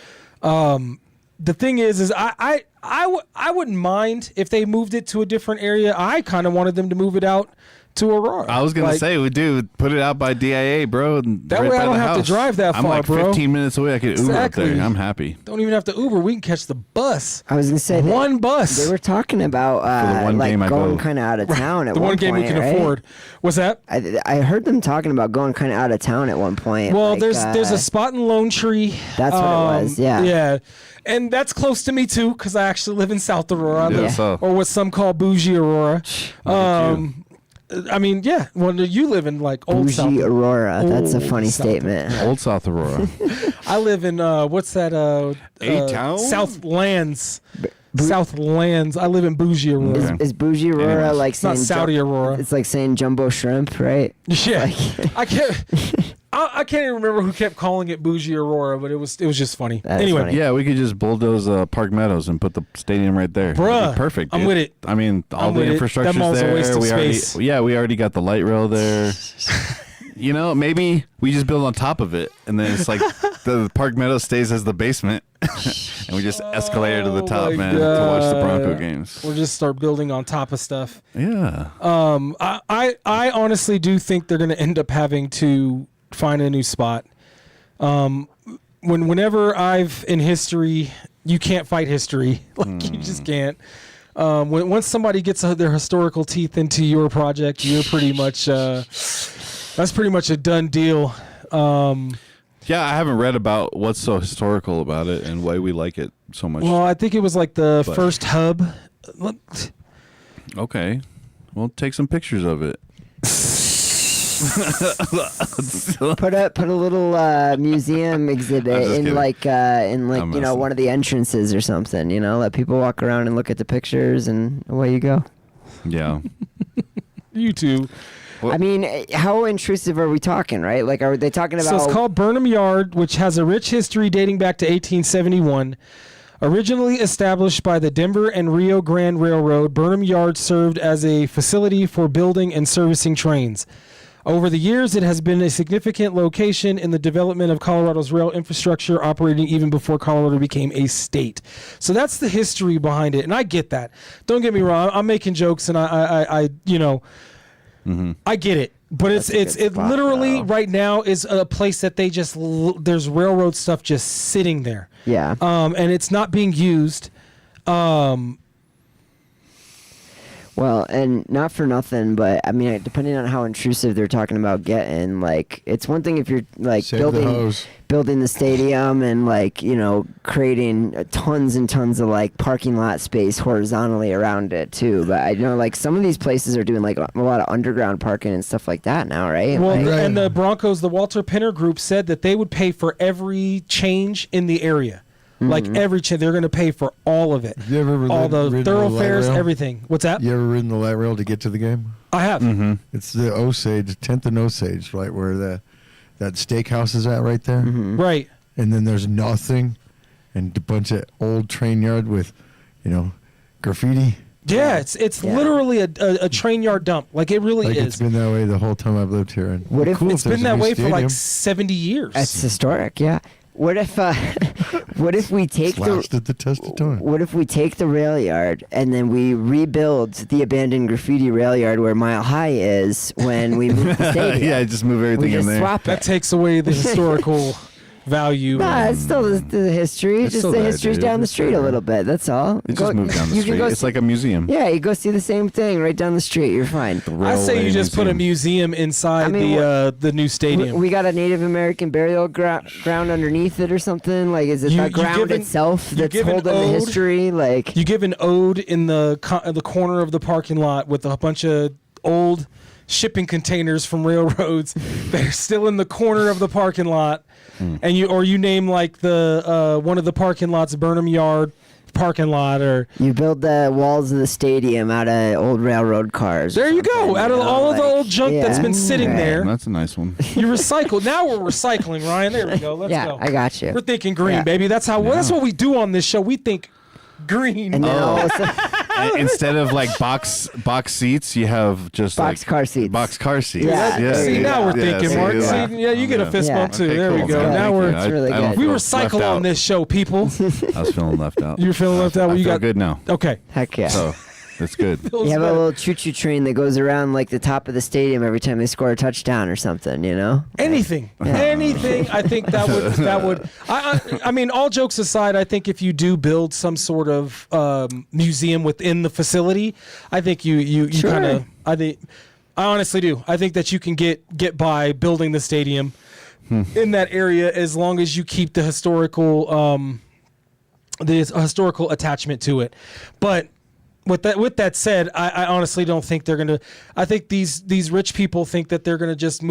The thing is I wouldn't mind if they moved it to a different area. I kind of wanted them to move it out to Aurora. I was gonna Like, say we do put it out by DIA, bro. And That right way I by don't the have to house. drive that I'm far, like bro. 15 minutes away. I could Uber up Exactly. there. I'm happy. don't even have to Uber. We can catch the bus. I was gonna say One bus. They were talking about the one like game I going go. kind of out of town at The one game we point, can right? afford. What's that? I heard them talking about going kind of out of town at one point. Well, like, there's a spot in Lone Tree. That's what it was, yeah. Yeah, and that's close to me too because I actually live in South Aurora, I Yeah, live- so. or what some call bougie Aurora. at you. I mean, yeah. Well, you live in like old bougie South. Aurora. That's a Old funny South statement. Old South Aurora. I live in what's that? A-town? Southlands. Southlands. I live in bougie Aurora. Okay. Is bougie Aurora Anyways. like It's not saying Saudi Aurora. It's like saying jumbo shrimp, right? Yeah, I can't. I can't even remember who kept calling it bougie Aurora, but it was just funny. That is Anyway, funny. Yeah, we could just bulldoze Park Meadows and put the stadium right there. That'd be Bruh, perfect. I'm dude. with it. I mean, all I'm the with it. That infrastructure's mall's a there. waste of we space. we already got the light rail there. You know, maybe we just build on top of it, and then it's like the Park Meadows stays as the basement, and we just escalate to the top, my man, to watch the God. Bronco games. we'll just start building on top of stuff. Yeah. I honestly do think they're going to end up having to find a new spot. Whenever I've in history, you can't fight history. Like you just can't. Once somebody gets their historical teeth into your project, you're pretty much that's pretty much a done deal. Yeah, I haven't read about what's so historical about it and why we like it so much. Well, I think it was like the first hub. Okay. Well, take some pictures of it. Put a little museum exhibit in kidding. like I'm messing. one of the entrances or something. Let people walk around and look at the pictures, and away you go. Yeah. You too. Well- I mean, how intrusive are we talking? Right? Like, are they talking about? So it's called Burnham Yard, which has a rich history dating back to 1871. Originally established by the Denver and Rio Grande Railroad, Burnham Yard served as a facility for building and servicing trains. Over the years, it has been a significant location in the development of Colorado's rail infrastructure, operating even before Colorado became a state. So that's the history behind it, and I get that. Don't get me wrong; I'm making jokes, and I get it. But That's a good it spot, literally though. right now is a place that they just there's railroad stuff just sitting there. Yeah. And it's not being used. Well, and not for nothing, but I mean, depending on how intrusive they're talking about getting, like, it's one thing if you're like Save the hose. building the stadium and like creating tons and tons of like parking lot space horizontally around it too. But I know like some of these places are doing like a lot of underground parking and stuff like that now, right? Well, Like, and the Broncos, the Walton-Penner group said that they would pay for every change in the area. Like every change, they're going to pay for all of it. You ever All the ridden thoroughfares, the light rail? everything. What's that? You ever ridden the light rail to get to the game? I have. It's the Osage, 10th and Osage, right where that steakhouse is at right there. Right. And then there's nothing and a bunch of old train yard with, graffiti. Yeah, it's literally a train yard dump. Like it really Like is. it's been that way the whole time I've lived here. And What if cool It's there's been a that new way for like stadium. 70 years. it's historic, yeah. What if what if we take It's lasted the test of time. What if we take the rail yard and then we rebuild the abandoned graffiti rail yard where Mile High is when we move the stadium? Yeah, just move everything we in just there. swap that it. takes away the historical value. Nah, it's still the history. It's Just still the there, history's dude. down the It's street a there. little bit. That's all. You just move down the you can street. go It's see- like a museum. yeah, you go see the same thing right down the street. You're fine. I say you just put a museum inside I mean, the new stadium. We got a Native American burial ground underneath it or something. Like, is it You- the you ground give an- itself you that's give an holding the ode- history? Like, You give an ode in the corner of the parking lot with a bunch of old shipping containers from railroads that are still in the corner of the parking lot, and you name like the one of the parking lots Burnham Yard parking lot, or you build the walls of the stadium out of old railroad cars. or there you go, something, out of all of the like, old junk that's yeah. been sitting Right. there. That's a nice one. You recycle. Now we're recycling, Ryan. There we go. Let's Yeah, go. I got you. We're thinking green, Yeah. baby. That's that's what we do on this show. We think green. And then all of a sudden, Instead of like box seats, you have just Box like car seats. box car seats. Yeah. See, now we're thinking, see, Mark. yeah. See, yeah, you get a fist Yeah. bump too. Okay, there we cool. go. Yeah, Now thank we're you. That's really I don't good. we feel recycle left on out. this show, people. I was feeling left out. You're feeling left out. I Well, you feel got good now. okay. heck yeah. So it's good. Feels You have a better. little choo-choo train that goes around like the top of the stadium every time they score a touchdown or something, Anything, anything. I think that would. I mean, all jokes aside, I think if you do build some sort of museum within the facility, I think you Sure. kind of. I honestly do. I think that you can get by building the stadium in that area as long as you keep the historical attachment to it. But with that said, I honestly don't think they're gonna. I think these rich people think that they're gonna just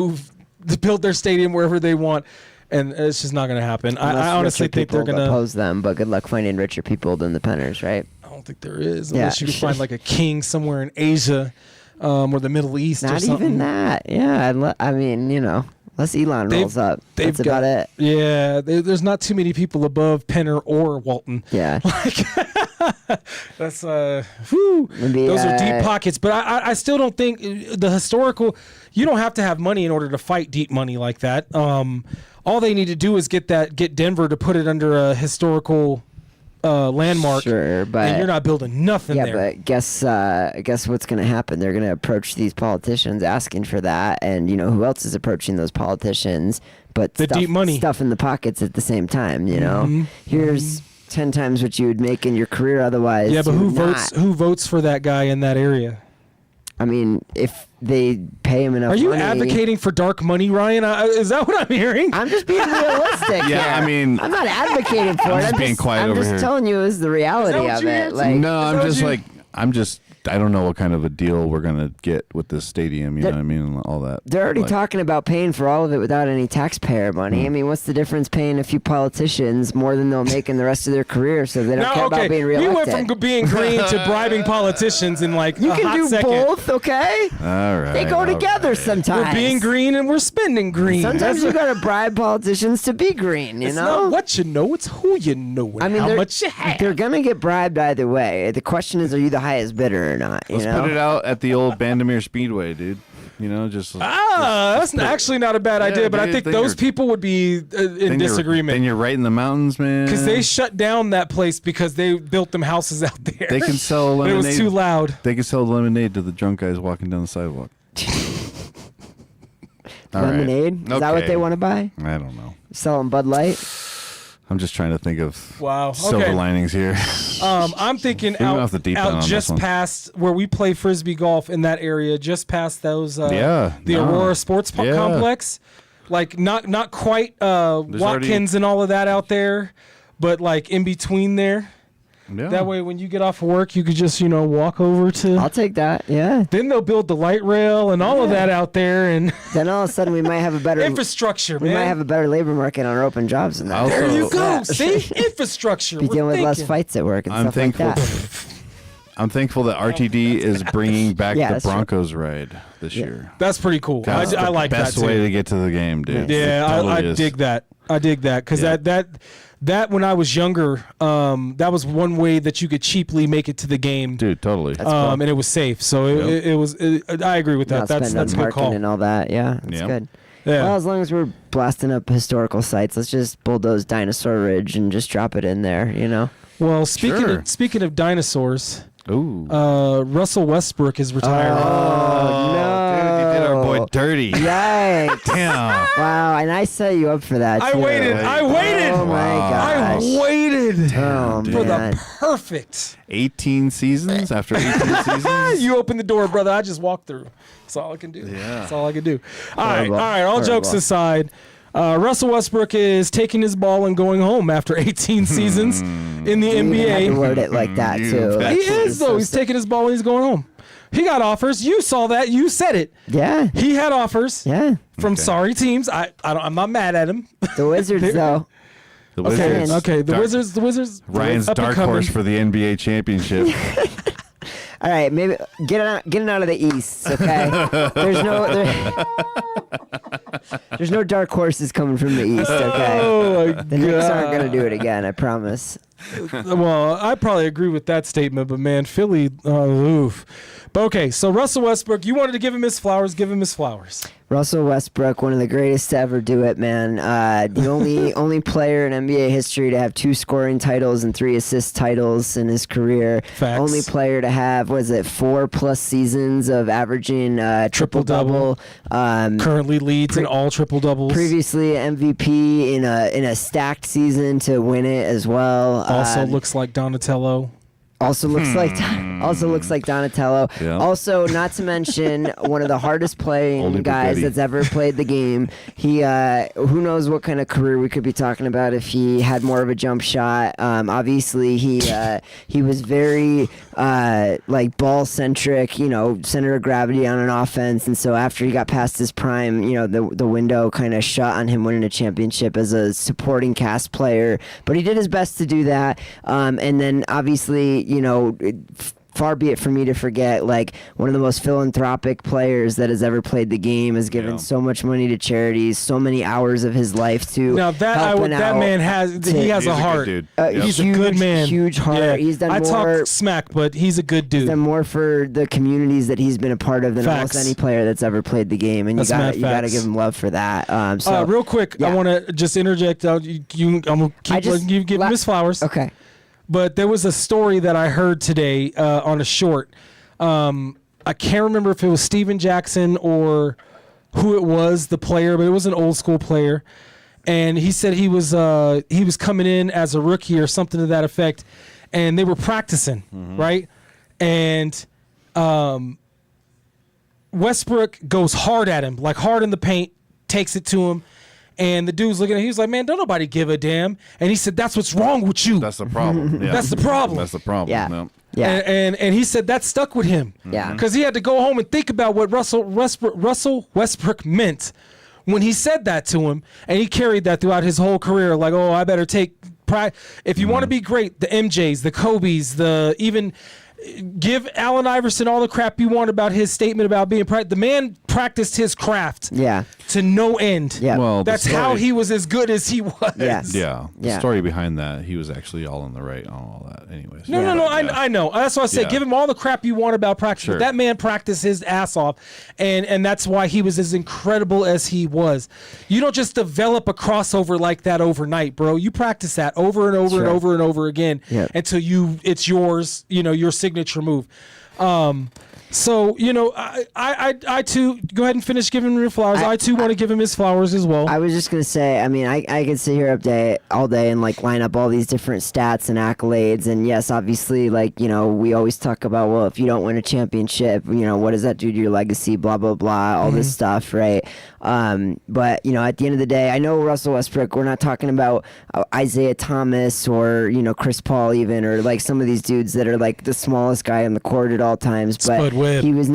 build their stadium wherever they want, and it's just not gonna happen. I honestly richer think they're people gonna. oppose them, but good luck finding richer people than the Penners, right? I don't think there is, Yeah. unless you can find like a king somewhere in Asia, or the Middle East, or Not something. even that. Yeah, I mean, unless Elon rolls up, They've that's about it. Yeah, there's not too many people above Penner or Walton. Yeah. That's those are deep pockets, but I still don't think the historical. You don't have to have money in order to fight deep money like that. All they need to do is get Denver to put it under a historical landmark. Sure, but and you're not building nothing yeah, there. but guess what's going to happen? They're going to approach these politicians asking for that, and who else is approaching those politicians? But The deep money. stuff in the pockets at the same time. Mm-hmm. Here's 10 times what you would make in your career otherwise. Yeah, but to who not. votes for that guy in that area? I mean, if they pay him enough Are you money, advocating for dark money, Ryan? Is that what I'm hearing? I'm just being realistic. Yeah, here. I mean, I'm not advocating for it. just being quiet I'm over just here. telling you is the reality what of you it. answered? Like, No, I don't know what kind of a deal we're gonna get with this stadium. You know what I mean? And all that. they're already Like, talking about paying for all of it without any taxpayer money. I mean, what's the difference paying a few politicians more than they'll make in the rest of their career so they don't care about being we reelected? went from being green to bribing politicians in like You a can hot do second. both, okay? All right. They go all together right. sometimes. We're being green and we're spending green. Sometimes you gotta bribe politicians to be green, you it's know? not what you know, it's who you know and I mean, how they're, much you have. they're gonna get bribed either way. The question is, are you the highest bidder or not? You Let's know? put it out at the old Bandamere Speedway, dude. You know, just That's actually not a bad idea, but I dude, think then those you're- people would be in then disagreement. you're right in the mountains, man. Because they shut down that place because they built them houses out there. They can sell But lemonade. it was too loud. They can sell lemonade to the drunk guys walking down the sidewalk. All right. Lemonade? Is that what Okay. they want to buy? I don't know. Selling Bud Light? I'm just trying to think of Wow. silver Okay. linings here. I'm thinking went off the deep end on out this just one. past where we play frisbee golf in that area, just past those the no. Aurora Sports Yeah. Complex. Like not quite Watkins already- and all of that out there, but like in between there. Yeah. That way, when you get off work, you could just walk over to. I'll take that. Yeah. Then they'll build the light rail and all of that out there and Then all of a sudden we might have a better infrastructure, we man. might have a better labor market on our open jobs than that. Also- There you go. Yeah. See, infrastructure. Be We're dealing with less thinking. fights at work and I'm stuff like thankful. that. I'm thankful that RTD is bringing back Yeah, the that's true. Broncos ride this year. That's pretty cool. That's I the like that best too. way to get to the game, dude. Yeah, It totally I is. dig that. I dig that because Yeah. that when I was younger, that was one way that you could cheaply make it to the game, Dude, totally. and it was safe. So it was. I agree with that. Not That's spending a on good parking call. and all that. Yeah, it's Yeah. good. Yeah. Well, as long as we're blasting up historical sites, let's just bulldoze Dinosaur Ridge and just drop it in there. You know. Well, Sure. speaking of dinosaurs, Ooh. Russell Westbrook is retiring. Oh no! Dude, you did our boy dirty. Yikes! Damn. Wow, and I set you up for that. I too. waited. I waited. Oh my I gosh! waited Oh for man! the perfect. 18 seasons after 18 seasons. You opened the door, brother. I just walked through. That's all I can do. Yeah. That's all I can do. All right. Horrible. All right. All jokes Horrible. aside, Russell Westbrook is taking his ball and going home after 18 seasons in the You even had to NBA. word it like that You too. bet. He That's- is though. He's taking his ball and he's going home. He got offers. You saw that. You said it. Yeah, He had offers yeah. from Okay. sorry teams. I'm not mad at him. The Wizards though. The Okay. Wizards. Okay. The Dark- Wizards. The Wizards. Ryan's up and dark coming. horse for the NBA championship. All right, maybe getting out of the East. Okay, there's no dark horses coming from the East. Okay, Oh my the Knicks aren't God. gonna do it again. I promise. Well, I probably agree with that statement, but man, Philly, oof. But okay, so Russell Westbrook, you wanted to give him his flowers, give him his flowers. Russell Westbrook, one of the greatest to ever do it, man. The only player in NBA history to have 2 scoring titles and 3 assist titles in his career. Facts. Only player to have 4+ seasons of averaging triple-double. Currently leads in all triple doubles. Previously MVP in a stacked season to win it as well. Also looks like Donatello. Also looks like Donatello. Yeah. Also, not to mention one of the hardest playing Oldie but guys goodie. that's ever played the game. He who knows what kind of career we could be talking about if he had more of a jump shot. Obviously he was very like ball centric, center of gravity on an offense, and so after he got past his prime, the window kind of shut on him winning a championship as a supporting cast player. But he did his best to do that, and then obviously far be it for me to forget, like, one of the most philanthropic players that has ever played the game, has given Yeah. so much money to charities, so many hours of his life to Now that helping that out. man has he has He's a heart. good dude. Yep. He's a good man. Huge heart. Yeah. He's done I more. talk smack, but he's a good dude. Done more for the communities that he's been a part of than Facts. almost any player that's ever played the game, and That's mad you gotta facts. give him love for that. So Real quick, I yeah. want to just interject. I'm gonna keep you give him his flowers. Okay. But there was a story that I heard today on a short. I can't remember if it was Steven Jackson or who it was, the player, but it was an old school player. and he said he was coming in as a rookie or something to that effect, and they were practicing, right? And Westbrook goes hard at him, like hard in the paint, takes it to him. And the dude's looking at him. He was like, man, don't nobody give a damn. And he said, that's what's wrong with you. That's the problem. Yeah. That's the problem. That's the problem. Yeah. No. Yeah. And he said that stuck with him. Yeah. Because he had to go home and think about what Russell Westbrook meant when he said that to him. And he carried that throughout his whole career. Like, oh, I better take pride. If you want to be great, the MJs, the Kobes, even give Allen Iverson all the crap you want about his statement about being the man practiced his craft to no end. Yeah. Well, That's how he was as good as he was. Yes. Yeah. The Yeah. story behind that, he was actually all in the right on all that anyways. No, I know. That's why I say give him all the crap you want about practice. Sure. But that man practiced his ass off, and that's why he was as incredible as he was. You don't just develop a crossover like that overnight, bro. You practice that over and over and over and over again until it's yours, your signature move. So, I too, go ahead and finish giving him your flowers. I too want to give him his flowers as well. I was just going to say, I mean, I could sit here all day and like line up all these different stats and accolades. And yes, obviously, like, we always talk about, well, if you don't win a championship, what does that do to your legacy, blah, blah, blah, all this stuff, right? But, at the end of the day, I know Russell Westbrook, we're not talking about Isaiah Thomas or, Chris Paul even, or like some of these dudes that are like the smallest guy on the court at all times. But he was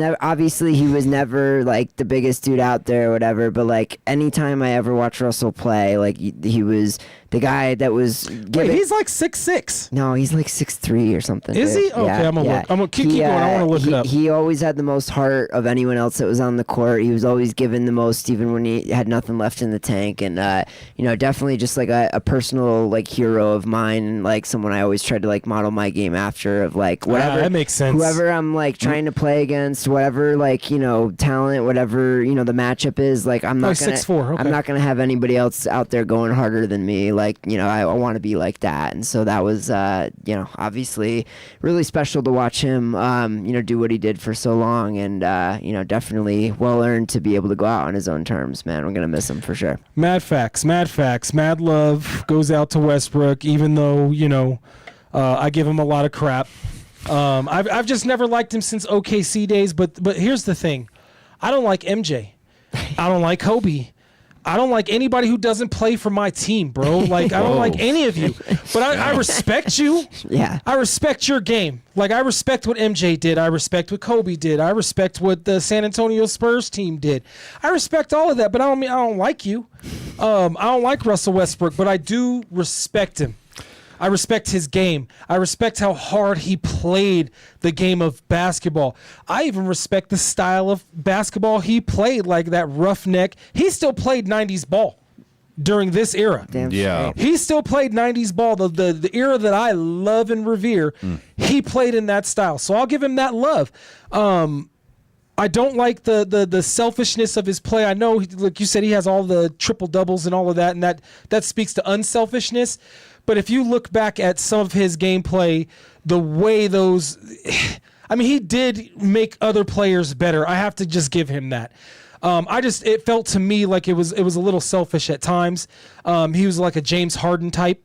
never like the biggest dude out there or whatever. But like anytime I ever watched Russell play, like he was the guy that was. Wait, he's like 6'6". No, he's like 6'3" or something. Is he? Okay, I'm gonna keep going. I want to look it up. He always had the most heart of anyone else that was on the court. He was always given the most, even when he had nothing left in the tank. And definitely just like a personal like hero of mine, and like someone I always tried to like model my game after. Of like whatever that makes sense. Whoever I'm like trying to play against, whatever like talent, whatever the matchup is, like I'm not gonna 6'4", okay. I'm not gonna have anybody else out there going harder than me. Like I want to be like that. And so that was obviously really special to watch him do what he did for so long. And definitely well earned to be able to go out on his own terms. Man, we're gonna miss him for sure. Mad facts, mad love goes out to Westbrook, even though I give him a lot of crap. I've just never liked him since OKC days. But here's the thing, I don't like MJ. I don't like Kobe. I don't like anybody who doesn't play for my team, bro. Like, I don't like any of you. But I respect you. Yeah. I respect your game. Like, I respect what MJ did. I respect what Kobe did. I respect what the San Antonio Spurs team did. I respect all of that, but I don't like you. I don't like Russell Westbrook, but I do respect him. I respect his game. I respect how hard he played the game of basketball. I even respect the style of basketball he played, like that roughneck. He still played 90s ball during this era. Damn Yeah. straight. He still played 90s ball, the era that I love and revere. He played in that style. So I'll give him that love. I don't like the selfishness of his play. I know, like you said, he has all the triple doubles and all of that, and that speaks to unselfishness. But if you look back at some of his gameplay, the way he did make other players better. I have to just give him that. It felt to me like it was a little selfish at times. He was like a James Harden type,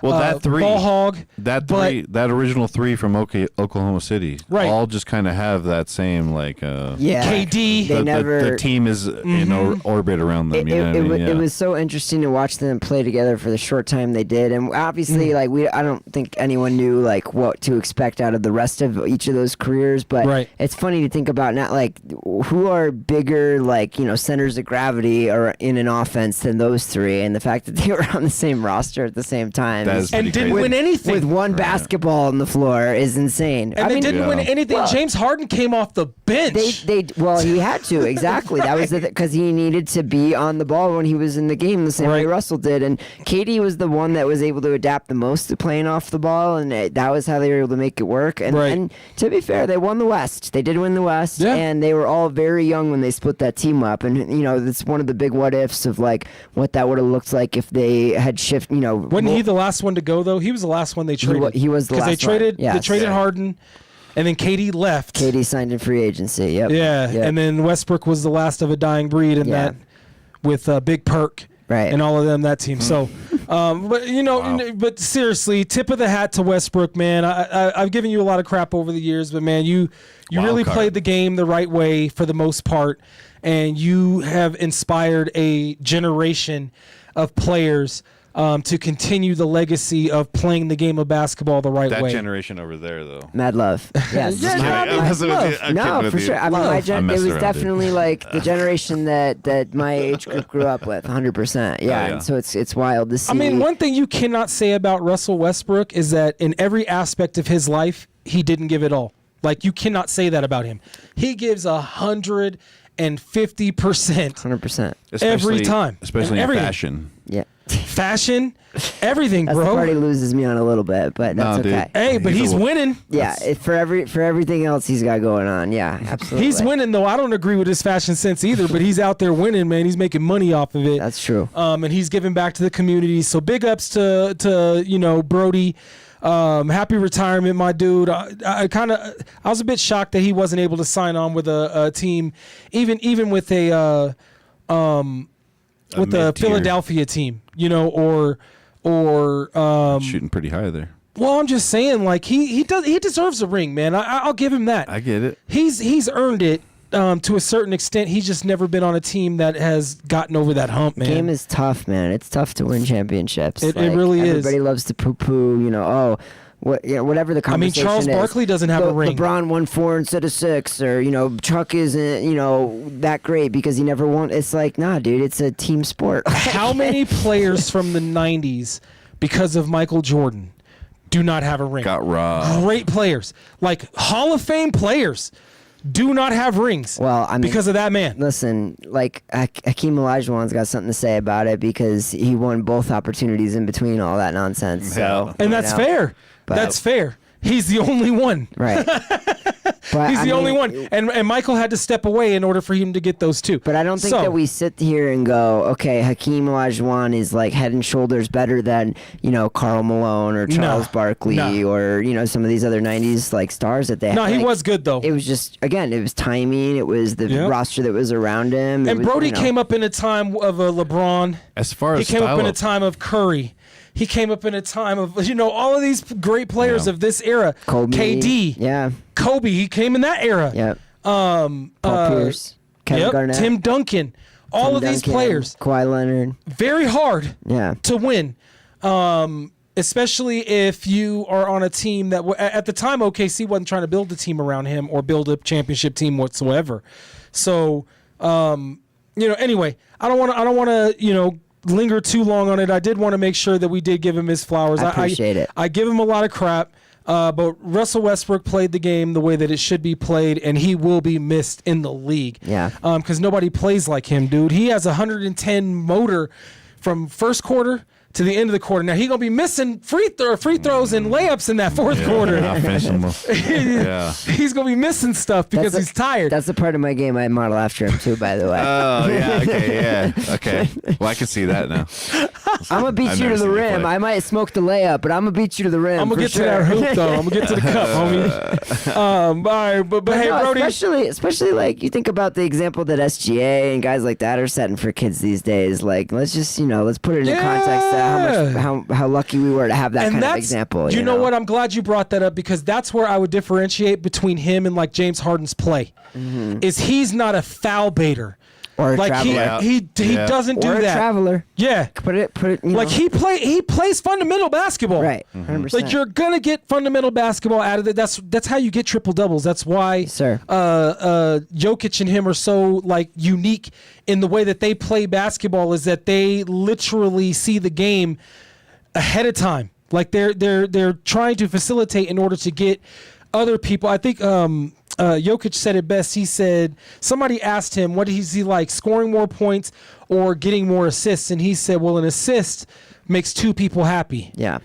Well, that three, ball hog. that original three from Oklahoma City, Right. all just kind of have that same like. KD. They never. The team is in orbit around them. It was so interesting to watch them play together for the short time they did, and obviously, I don't think anyone knew like what to expect out of the rest of each of those careers. But it's funny to think about now, like who are bigger, like centers of gravity or in an offense than those three, and the fact that they were on the same roster at the same time, That is and pretty didn't crazy. win anything with one basketball on the floor is insane. And they didn't win anything. Well, James Harden came off the bench. Well, he had to, exactly. That was because he needed to be on the ball when he was in the game, the same way Russell did. And KD was the one that was able to adapt the most to playing off the ball, and that was how they were able to make it work. And to be fair, they won the West. They did win the West, and they were all very young when they split that team up. And it's one of the big what ifs of like what that would have looked like if they had shifted. Wasn't he the last one to go though? He was the last one they traded. He was the last because they traded. one. Yes. They traded Harden, and then KD left. KD signed in free agency. Yep. Yeah, Yep. and then Westbrook was the last of a dying breed, and that with Big Perk. Right. And all of them, that team. So, but seriously, tip of the hat to Westbrook, man. I've given you a lot of crap over the years, but man, you really played the game the right way for the most part, and you have inspired a generation of players to continue the legacy of playing the game of basketball the right way. That generation over there, though. Mad love. Yes. No, for sure. I mean, it was definitely like the generation that my age group grew up with, 100%. Yeah. And so it's wild to see. I mean, one thing you cannot say about Russell Westbrook is that in every aspect of his life, he didn't give it all. Like, you cannot say that about him. He gives 150%. 100%. Every time. Especially in fashion. Yeah. Fashion, everything, That's bro. the part he loses me on a little bit, but that's okay. Hey, but he's winning. Yeah, for everything else he's got going on. Yeah, absolutely. He's winning, though. I don't agree with his fashion sense either, but he's out there winning, man. He's making money off of it. That's true. And he's giving back to the community. So big ups to Brody. Happy retirement, my dude. I was a bit shocked that he wasn't able to sign on with a team, even with a Philadelphia team, or shooting pretty high there. Well, I'm just saying, like he deserves a ring, man. I'll give him that. I get it. He's earned it to a certain extent. He's just never been on a team that has gotten over that hump, man. Game is tough, man. It's tough to win championships. It really is. Everybody loves to poo-poo, whatever the conversation is. Charles Barkley doesn't have a ring. LeBron won 4 instead of 6, or Chuck isn't that great because he never won. It's like, nah, dude, it's a team sport. How many players from the 90s, because of Michael Jordan, do not have a ring? Got robbed. Great players, like Hall of Fame players, do not have rings. Well, I mean, because of that man. Listen, like Hakeem Olajuwon's got something to say about it because he won both opportunities in between all that nonsense. So, and that's fair. That's fair. He's the only one. Right. But He's the only one. And Michael had to step away in order for him to get those two. But I don't think that we sit here and go, okay, Hakeem Olajuwon is like head and shoulders better than, Karl Malone or Charles Barkley or, some of these other 90s like stars that they had. No, he was good though. It was just, again, it was timing. It was the roster that was around him. And Brody came up in a time of a LeBron. As far as he came up in a time of Curry. He came up in a time of, all of these great players of this era. Kobe. KD. Yeah. Kobe. He came in that era. Yep. Paul Pierce. Kevin Garnett. Tim Duncan. All of these players. Kawhi Leonard. Very hard to win. Especially if you are on a team that, at the time, OKC wasn't trying to build a team around him or build a championship team whatsoever. So, anyway, I don't want to, linger too long on it. I did want to make sure that we did give him his flowers. I appreciate it. I give him a lot of crap, but Russell Westbrook played the game the way that it should be played, and he will be missed in the league. Yeah. Because nobody plays like him, dude. He has 110 motor from first quarter to the end of the quarter. Now he's gonna be missing free throws and layups in that fourth quarter. He's gonna be missing stuff because he's tired. That's the part of my game I model after him too, by the way. Oh yeah, okay. Well, I can see that now. I'm gonna beat you to the rim. I might smoke the layup, but I'm gonna beat you to the rim. I'm gonna get to that hoop though. I'm gonna get to the cup, homie. All right, but hey, Brody. Especially like you think about the example that SGA and guys like that are setting for kids these days. Like let's just let's put it in context of how lucky we were to have that kind of example. You know what? I'm glad you brought that up because that's where I would differentiate between him and like James Harden's play. Mm-hmm. Is he's not a foul baiter. Or a traveler. He doesn't do that. Or a traveler. Yeah. Put it. Like he plays fundamental basketball. Right. 100%. Like you're gonna get fundamental basketball out of it. That's how you get triple doubles. That's why Jokic and him are so like unique in the way that they play basketball. Is that they literally see the game ahead of time. Like they're trying to facilitate in order to get other people. I think Jokic said it best. He said somebody asked him what is he like, scoring more points or getting more assists, and he said, well, an assist makes two people happy. Yeah.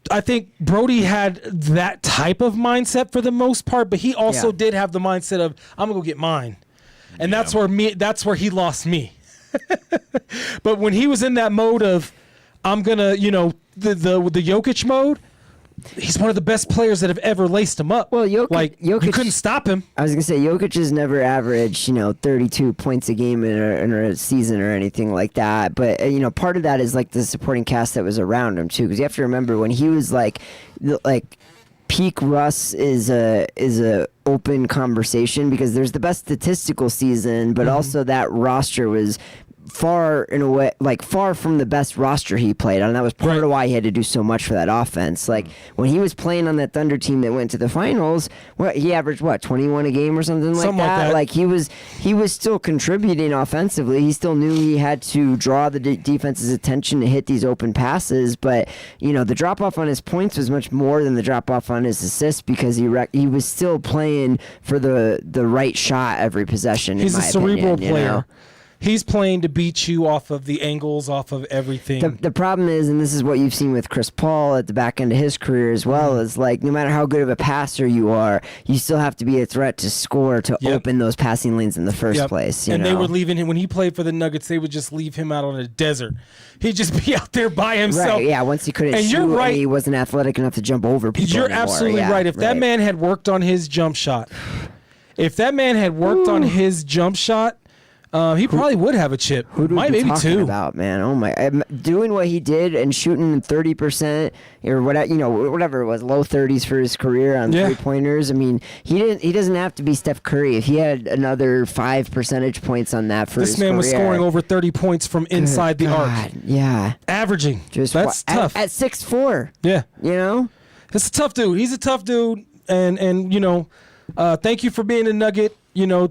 I think Brody had that type of mindset for the most part, but he also did have the mindset of I'm gonna go get mine, and that's where he lost me. But when he was in that mode of I'm gonna the Jokic mode, he's one of the best players that have ever laced him up. Well, Jokic, you couldn't stop him. I was gonna say Jokic has never averaged 32 points a game in a season or anything like that. But part of that is like the supporting cast that was around him too, because you have to remember when he was like peak Russ is a open conversation because there's the best statistical season, but also that roster was far from the best roster he played on. That was part of why he had to do so much for that offense. Like when he was playing on that Thunder team that went to the finals, he averaged 21 a game or something like that. Like he was still contributing offensively. He still knew he had to draw the defense's attention to hit these open passes, but the drop off on his points was much more than the drop off on his assists because he was still playing for the right shot every possession. He's a cerebral player. You know? He's playing to beat you off of the angles, off of everything. The problem is, and this is what you've seen with Chris Paul at the back end of his career as well, is like no matter how good of a passer you are, you still have to be a threat to score to open those passing lanes in the first place. They were leaving him when he played for the Nuggets. They would just leave him out on a desert. He'd just be out there by himself. Right? Yeah. Once he couldn't shoot, and he wasn't athletic enough to jump over people. You're anymore. absolutely right. If that man had worked on his jump shot, he probably would have a chip. Maybe talking two. About man, oh my! Doing what he did and shooting 30% or whatever it was, low 30s for his career on 3-pointers. I mean, he doesn't have to be Steph Curry. If he had another 5 percentage points on that for his career, this man was scoring over 30 points from inside the arc. Yeah, averaging. That's tough at 6'4". Yeah, it's a tough dude. He's a tough dude, and thank you for being a Nugget.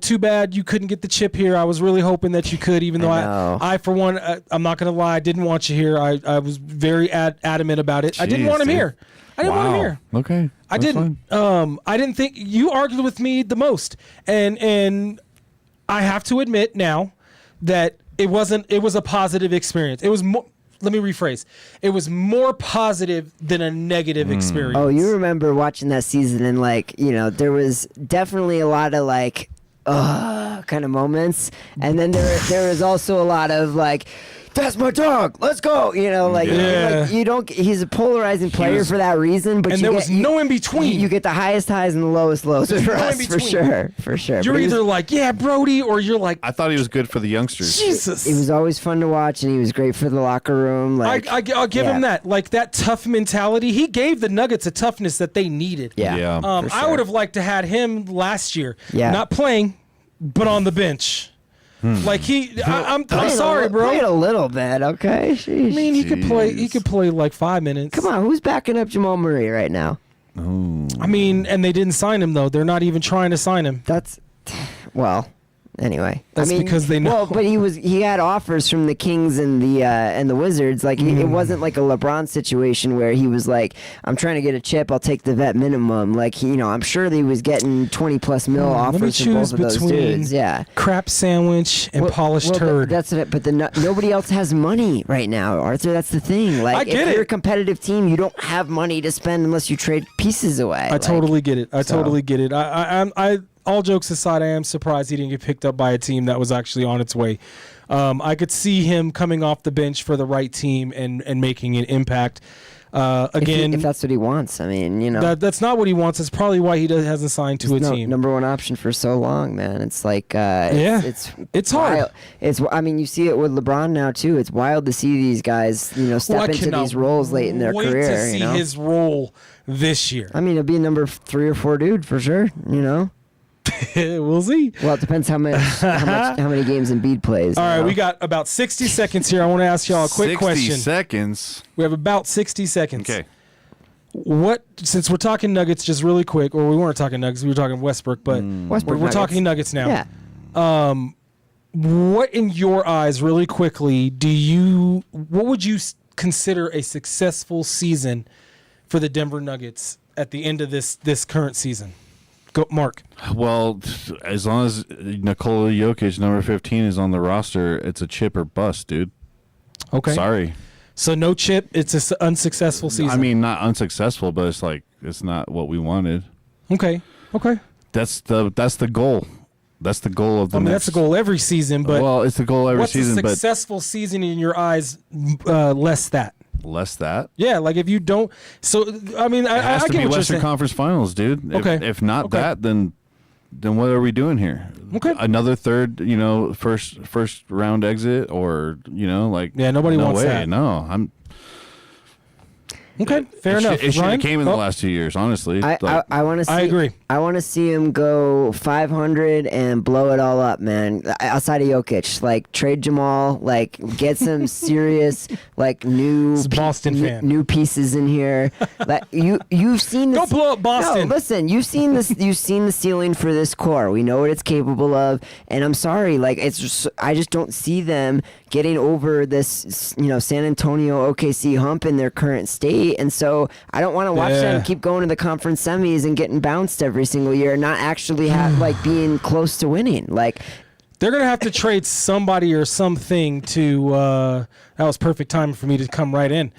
Too bad you couldn't get the chip here. I was really hoping that you could, even though I for one, I'm not going to lie, I didn't want you here. I was very adamant about it. I didn't want him here. Okay. I didn't. I didn't think you argued with me the most, and I have to admit now that it was a positive experience. It was more. Let me rephrase. It was more positive than a negative experience. Oh, you remember watching that season and there was definitely a lot of kind of moments, and then there was also a lot of that's my dog. Let's go. You don't. He's a polarizing player for that reason. But there was no in between. You get the highest highs and the lowest lows with Russ, for sure. You're either Brody, or you're like. I thought he was good for the youngsters. Jesus. He was always fun to watch, and he was great for the locker room. I'll give him that. That tough mentality. He gave the Nuggets a toughness that they needed. Yeah. For sure. I would have liked to had him last year. Yeah. Not playing, but on the bench. I'm sorry, bro. Played a little bit, okay. Sheesh. I mean, he could play. He could play 5 minutes. Come on, who's backing up Jamal Murray right now? Oh. I mean, and they didn't sign him though. They're not even trying to sign him. Anyway, that's because they know. Well, but he had offers from the Kings and the Wizards. It wasn't like a LeBron situation where he was like, "I'm trying to get a chip. I'll take the vet minimum." I'm sure that he was getting 20+ mil offers from both of those dudes. Yeah, crap sandwich and polished turd. That's it. But nobody else has money right now, Arthur. That's the thing. If you're a competitive team, you don't have money to spend unless you trade pieces away. I totally get it. Totally get it. I all jokes aside, I am surprised he didn't get picked up by a team that was actually on its way. I could see him coming off the bench for the right team and making an impact. Again, if that's what he wants, I mean, that's not what he wants. That's probably why he hasn't signed to a team. Number one option for so long, man. It's it's hard. You see it with LeBron now too. It's wild to see these guys, step into these roles late in their career. Wait to see his role this year. I mean, he'll be a number 3 or 4 dude for sure. We'll see. Well, it depends how many games Embiid plays. All right, we got about 60 seconds here. I want to ask y'all a quick question. 60 seconds? We have about 60 seconds. Okay. Since we're talking Nuggets just really quick, or we weren't talking Nuggets, we were talking Westbrook, but we're talking Nuggets now. Yeah. What in your eyes, really quickly, what would you consider a successful season for the Denver Nuggets at the end of this current season? Go, Mark. Well, as long as Nikola Jokic, number 15, is on the roster, it's a chip or bust, dude. Okay. Sorry. So no chip. It's an unsuccessful season. I mean, not unsuccessful, but it's not what we wanted. Okay. That's the goal. That's the goal of the next. That's the goal every season, but it's the goal every season. What's a successful season in your eyes? Less that. less that. Yeah, like if you don't. So I mean, It has I to get be what you're Western saying. Conference Finals, dude. Okay. If not Okay. that, then what are we doing here? Okay. Another third, first round exit, or like Yeah, nobody no wants way. that. No, I'm. Okay, fair enough. It should Ryan? have came in Oh, the last 2 years, honestly. I want to see. I agree. I want to see him go 500 and blow it all up, man. Outside of Jokic, like trade Jamal, like get some serious, like new This is a Boston fan. new pieces in here. Like you've seen this. Don't blow up Boston. No, listen, you've seen this. You've seen the ceiling for this core. We know what it's capable of, and I'm sorry, like I just don't see them getting over this, San Antonio OKC hump in their current state, and so I don't want to watch them keep going to the conference semis and getting bounced every single year, and not actually like being close to winning. Like They're going to have to trade somebody or something to that was perfect time for me to come right in.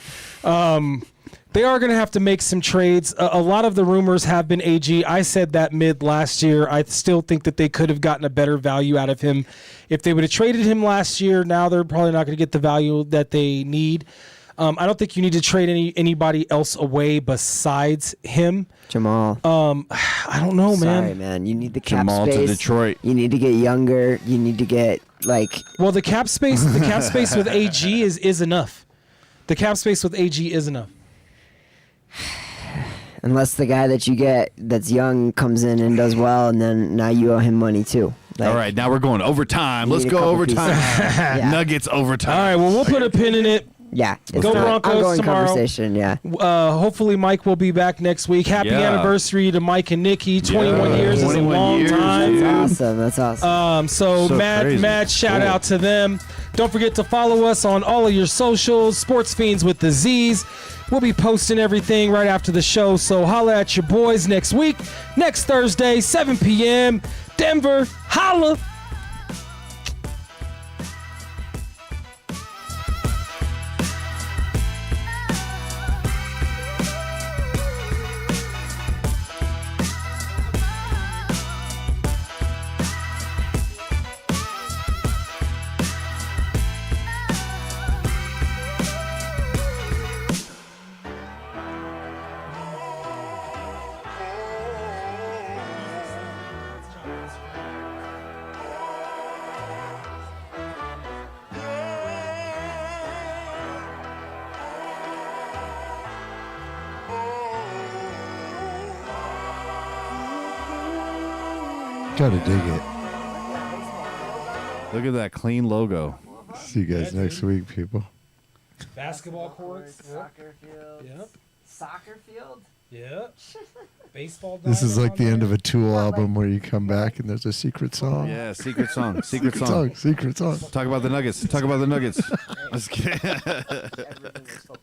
They are going to have to make some trades. A lot of the rumors have been AG. I said that mid last year. I still think that they could have gotten a better value out of him. If they would have traded him last year, now they're probably not going to get the value that they need. I don't think you need to trade anybody else away besides him. Jamal. I don't know, man. Sorry, man. You need the cap Jamal space. to Detroit. You need to get younger. You need to get like. Well, the cap space with AG is enough. The cap space with AG is enough. Unless the guy that you get that's young comes in and does well, and then now you owe him money too. Like, All right, now we're going overtime. You Let's need a go couple overtime. pieces. Yeah. Nuggets overtime. All right, well, we'll put a pin in it. Yeah. It's Go an Broncos ongoing tomorrow. conversation, yeah. Hopefully Mike will be back next week. Happy Yeah. anniversary to Mike and Nikki. 21 Yeah. years is a 21 long years, time. dude. That's awesome. So So crazy. mad shout Cool. out to them. Don't forget to follow us on all of your socials, Sports Fiends with the Z's. We'll be posting everything right after the show, so holla at your boys next week. Next Thursday, 7 p.m. Denver, holla. Gotta dig it. Look at that clean logo. See you guys next week, people. Basketball courts. Soccer field. Yep. Soccer field? Yep. Baseball. This is like the end of a Tool Yeah, album like- where you come back and there's a secret song. Yeah, secret song. Secret Secret song. song. Secret song. Talk about the Nuggets. Talk about the Nuggets. Let's get. Everything is so